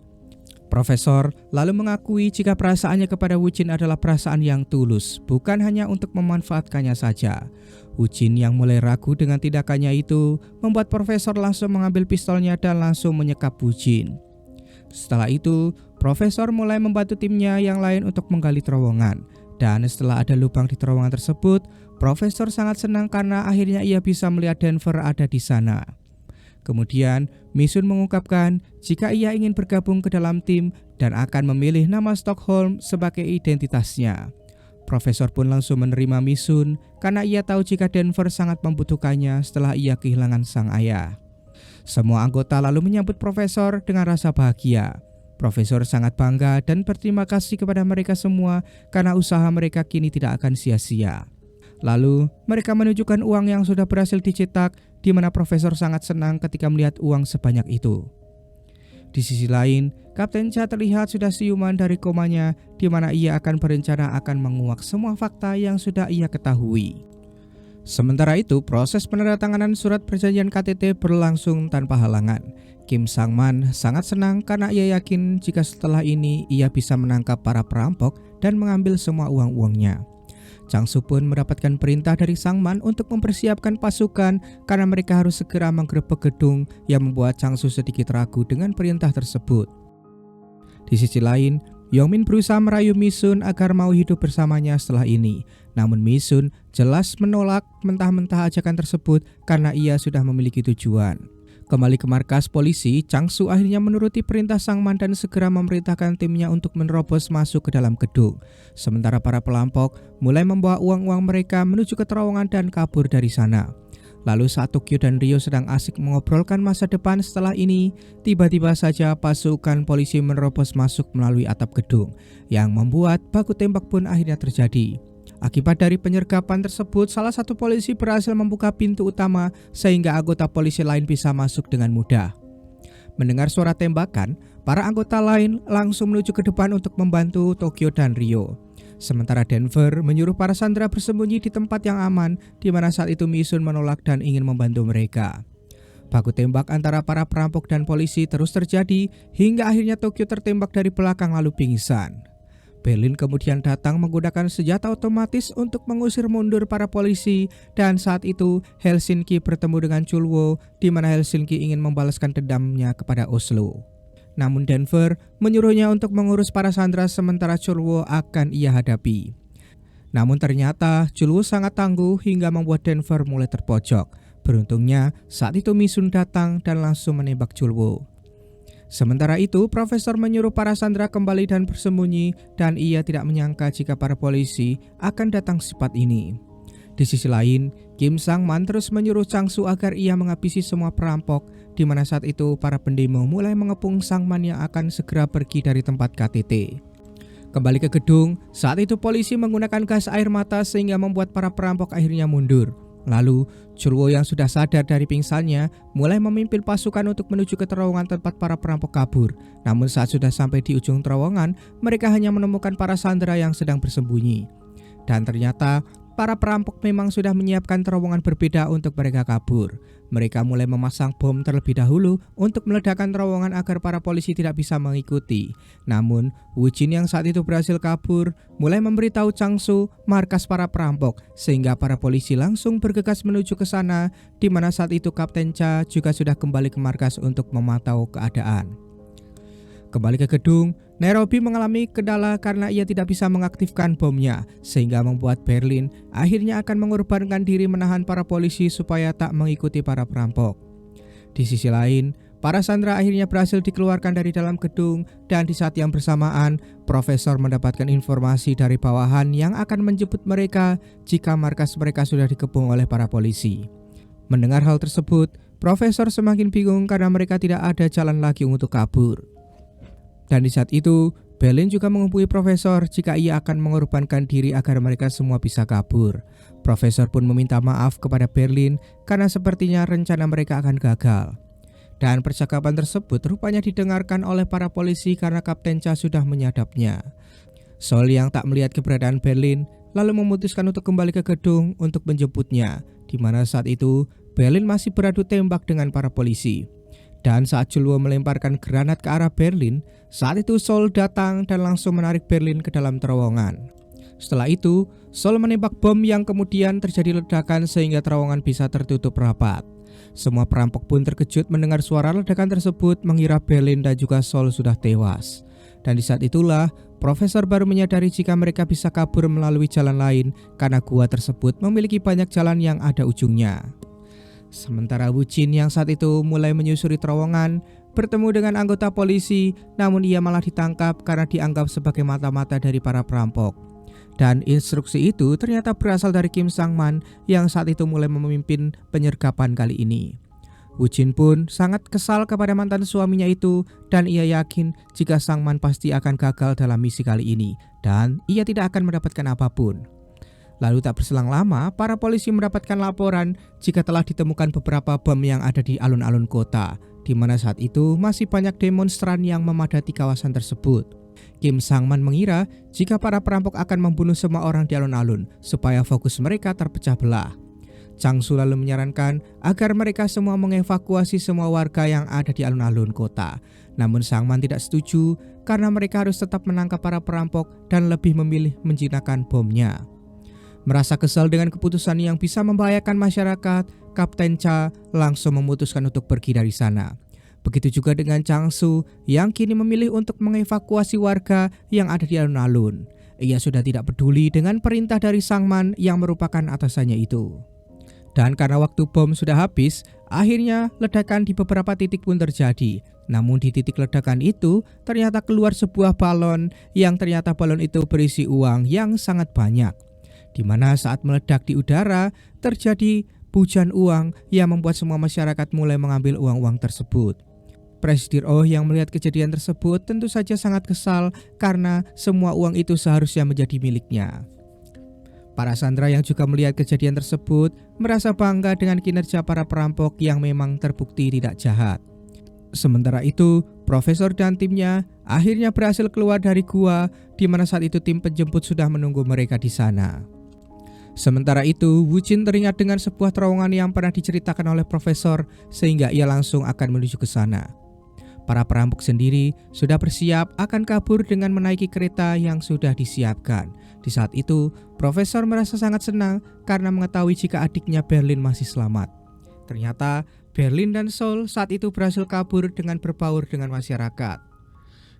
Profesor lalu mengakui jika perasaannya kepada Woo Jin adalah perasaan yang tulus, bukan hanya untuk memanfaatkannya saja. Woo Jin yang mulai ragu dengan tindakannya itu membuat profesor langsung mengambil pistolnya dan langsung menyekap Woo Jin. Setelah itu, profesor mulai membantu timnya yang lain untuk menggali terowongan. Dan setelah ada lubang di terowongan tersebut, profesor sangat senang karena akhirnya ia bisa melihat Denver ada di sana. Kemudian, Misun mengungkapkan jika ia ingin bergabung ke dalam tim dan akan memilih nama Stockholm sebagai identitasnya. Profesor pun langsung menerima Misun karena ia tahu jika Denver sangat membutuhkannya setelah ia kehilangan sang ayah. Semua anggota lalu menyambut profesor dengan rasa bahagia. Profesor sangat bangga dan berterima kasih kepada mereka semua karena usaha mereka kini tidak akan sia-sia. Lalu, mereka menunjukkan uang yang sudah berhasil dicetak, di mana profesor sangat senang ketika melihat uang sebanyak itu. Di sisi lain, Kapten Cha terlihat sudah siuman dari komanya, di mana ia akan berencana akan menguak semua fakta yang sudah ia ketahui. Sementara itu, proses penandatanganan surat perjanjian KTT berlangsung tanpa halangan. Kim Sang-man sangat senang karena ia yakin jika setelah ini ia bisa menangkap para perampok dan mengambil semua uang-uangnya. Chang-soo pun mendapatkan perintah dari Sang-man untuk mempersiapkan pasukan karena mereka harus segera menggerebek gedung yang membuat Chang-soo sedikit ragu dengan perintah tersebut. Di sisi lain, Yongmin berusaha merayu Misun agar mau hidup bersamanya setelah ini. Namun Misun jelas menolak mentah-mentah ajakan tersebut karena ia sudah memiliki tujuan. Kembali ke markas polisi, Chang-soo akhirnya menuruti perintah Sang-man dan segera memerintahkan timnya untuk menerobos masuk ke dalam gedung. Sementara para perampok mulai membawa uang-uang mereka menuju ke terowongan dan kabur dari sana. Lalu saat Tokyo dan Rio sedang asik mengobrolkan masa depan setelah ini, tiba-tiba saja pasukan polisi menerobos masuk melalui atap gedung, yang membuat baku tembak pun akhirnya terjadi. Akibat dari penyergapan tersebut, salah satu polisi berhasil membuka pintu utama sehingga anggota polisi lain bisa masuk dengan mudah. Mendengar suara tembakan, para anggota lain langsung menuju ke depan untuk membantu Tokyo dan Rio. Sementara Denver menyuruh para sandera bersembunyi di tempat yang aman, di mana saat itu Misun menolak dan ingin membantu mereka. Baku tembak antara para perampok dan polisi terus terjadi hingga akhirnya Tokyo tertembak dari belakang lalu pingsan. Berlin kemudian datang menggunakan senjata otomatis untuk mengusir mundur para polisi, dan saat itu Helsinki bertemu dengan Chulwo, di mana Helsinki ingin membalaskan dendamnya kepada Oslo. Namun Denver menyuruhnya untuk mengurus para sandera sementara Chulwo akan ia hadapi. Namun ternyata Chulwo sangat tangguh hingga membuat Denver mulai terpojok. Beruntungnya saat itu Misun datang dan langsung menembak Chulwo. Sementara itu, Profesor menyuruh para sandera kembali dan bersembunyi, dan ia tidak menyangka jika para polisi akan datang secepat ini. Di sisi lain, Kim Sang-man terus menyuruh Chang-soo agar ia menghabisi semua perampok, di mana saat itu para pendemo mulai mengepung Sang-man yang akan segera pergi dari tempat KTT. Kembali ke gedung, saat itu polisi menggunakan gas air mata sehingga membuat para perampok akhirnya mundur. Lalu, Chulwo yang sudah sadar dari pingsannya mulai memimpin pasukan untuk menuju ke terowongan tempat para perampok kabur. Namun saat sudah sampai di ujung terowongan, mereka hanya menemukan para sandera yang sedang bersembunyi. Dan ternyata, para perampok memang sudah menyiapkan terowongan berbeda untuk mereka kabur. Mereka mulai memasang bom terlebih dahulu untuk meledakkan terowongan agar para polisi tidak bisa mengikuti. Namun, Woo Jin yang saat itu berhasil kabur mulai memberitahu Chang-soo markas para perampok, sehingga para polisi langsung bergegas menuju ke sana, di mana saat itu Kapten Cha juga sudah kembali ke markas untuk memantau keadaan. Kembali ke gedung, Nairobi mengalami kendala karena ia tidak bisa mengaktifkan bomnya, sehingga membuat Berlin akhirnya akan mengorbankan diri menahan para polisi supaya tak mengikuti para perampok. Di sisi lain, para sandera akhirnya berhasil dikeluarkan dari dalam gedung, dan di saat yang bersamaan, Profesor mendapatkan informasi dari bawahan yang akan menjemput mereka jika markas mereka sudah dikepung oleh para polisi. Mendengar hal tersebut, Profesor semakin bingung karena mereka tidak ada jalan lagi untuk kabur. Dan di saat itu, Berlin juga menghubungi Profesor jika ia akan mengorbankan diri agar mereka semua bisa kabur. Profesor pun meminta maaf kepada Berlin karena sepertinya rencana mereka akan gagal. Dan percakapan tersebut rupanya didengarkan oleh para polisi karena Kapten Cha sudah menyadapnya. Sol yang tak melihat keberadaan Berlin lalu memutuskan untuk kembali ke gedung untuk menjemputnya, di mana saat itu Berlin masih beradu tembak dengan para polisi. Dan saat Chulwo melemparkan granat ke arah Berlin, saat itu Sol datang dan langsung menarik Berlin ke dalam terowongan. Setelah itu, Sol menembak bom yang kemudian terjadi ledakan sehingga terowongan bisa tertutup rapat. Semua perampok pun terkejut mendengar suara ledakan tersebut, mengira Berlin dan juga Sol sudah tewas. Dan di saat itulah, Profesor baru menyadari jika mereka bisa kabur melalui jalan lain karena gua tersebut memiliki banyak jalan yang ada ujungnya. Sementara Woo Jin yang saat itu mulai menyusuri terowongan bertemu dengan anggota polisi, namun ia malah ditangkap karena dianggap sebagai mata-mata dari para perampok. Dan instruksi itu ternyata berasal dari Kim Sang-man yang saat itu mulai memimpin penyergapan kali ini. Woo Jin pun sangat kesal kepada mantan suaminya itu, dan ia yakin jika Sang-man pasti akan gagal dalam misi kali ini dan ia tidak akan mendapatkan apapun. Lalu tak berselang lama, para polisi mendapatkan laporan jika telah ditemukan beberapa bom yang ada di alun-alun kota, di mana saat itu masih banyak demonstran yang memadati kawasan tersebut. Kim Sang-man mengira jika para perampok akan membunuh semua orang di alun-alun supaya fokus mereka terpecah belah. Chang-soo lalu menyarankan agar mereka semua mengevakuasi semua warga yang ada di alun-alun kota. Namun Sang-man tidak setuju karena mereka harus tetap menangkap para perampok dan lebih memilih menjinakkan bomnya. Merasa kesal dengan keputusan yang bisa membahayakan masyarakat, Kapten Cha langsung memutuskan untuk pergi dari sana. Begitu juga dengan Chang-soo yang kini memilih untuk mengevakuasi warga yang ada di alun-alun. Ia sudah tidak peduli dengan perintah dari Sang-man yang merupakan atasannya itu. Dan karena waktu bom sudah habis, akhirnya ledakan di beberapa titik pun terjadi. Namun di titik ledakan itu ternyata keluar sebuah balon yang ternyata balon itu berisi uang yang sangat banyak. Di mana saat meledak di udara terjadi hujan uang yang membuat semua masyarakat mulai mengambil uang-uang tersebut. Presidir Oh yang melihat kejadian tersebut tentu saja sangat kesal karena semua uang itu seharusnya menjadi miliknya. Para sandera yang juga melihat kejadian tersebut merasa bangga dengan kinerja para perampok yang memang terbukti tidak jahat. Sementara itu, Profesor dan timnya akhirnya berhasil keluar dari gua, di mana saat itu tim penjemput sudah menunggu mereka di sana. Sementara itu, Woo Jin teringat dengan sebuah terowongan yang pernah diceritakan oleh Profesor, sehingga ia langsung akan menuju ke sana. Para perampok sendiri sudah bersiap akan kabur dengan menaiki kereta yang sudah disiapkan. Di saat itu, Profesor merasa sangat senang karena mengetahui jika adiknya Berlin masih selamat. Ternyata, Berlin dan Sol saat itu berhasil kabur dengan berbaur dengan masyarakat.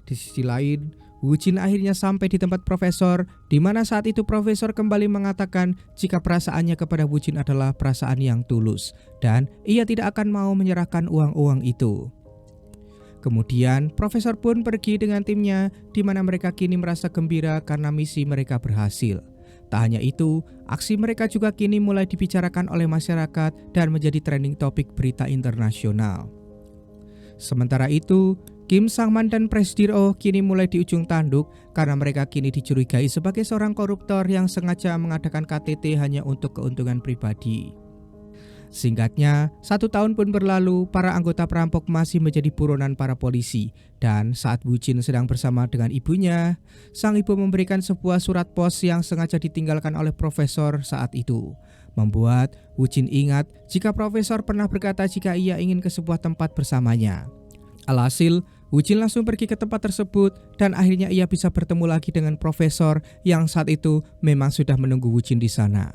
Di sisi lain, Woo Jin akhirnya sampai di tempat Profesor, di mana saat itu Profesor kembali mengatakan jika perasaannya kepada Woo Jin adalah perasaan yang tulus dan ia tidak akan mau menyerahkan uang-uang itu. Kemudian profesor pun pergi dengan timnya, di mana mereka kini merasa gembira karena misi mereka berhasil. Tak hanya itu, aksi mereka juga kini mulai dibicarakan oleh masyarakat dan menjadi trending topik berita internasional. Sementara itu, Kim Sang-man dan Presdiro kini mulai di ujung tanduk karena mereka kini dicurigai sebagai seorang koruptor yang sengaja mengadakan KTT hanya untuk keuntungan pribadi. Singkatnya, 1 tahun pun berlalu, para anggota perampok masih menjadi buronan para polisi. Dan saat Woo Jin sedang bersama dengan ibunya, sang ibu memberikan sebuah surat pos yang sengaja ditinggalkan oleh profesor saat itu. Membuat Woo Jin ingat jika profesor pernah berkata jika ia ingin ke sebuah tempat bersamanya. Alhasil, Woo Jin langsung pergi ke tempat tersebut dan akhirnya ia bisa bertemu lagi dengan profesor yang saat itu memang sudah menunggu Woo Jin di sana.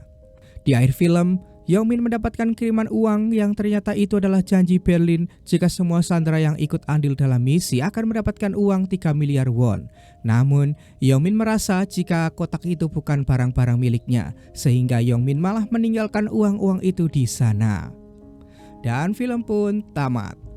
Di akhir film, Yongmin mendapatkan kiriman uang yang ternyata itu adalah janji Berlin jika semua sandera yang ikut andil dalam misi akan mendapatkan uang 3 miliar won. Namun, Yongmin merasa jika kotak itu bukan barang-barang miliknya, sehingga Yongmin malah meninggalkan uang-uang itu di sana. Dan film pun tamat.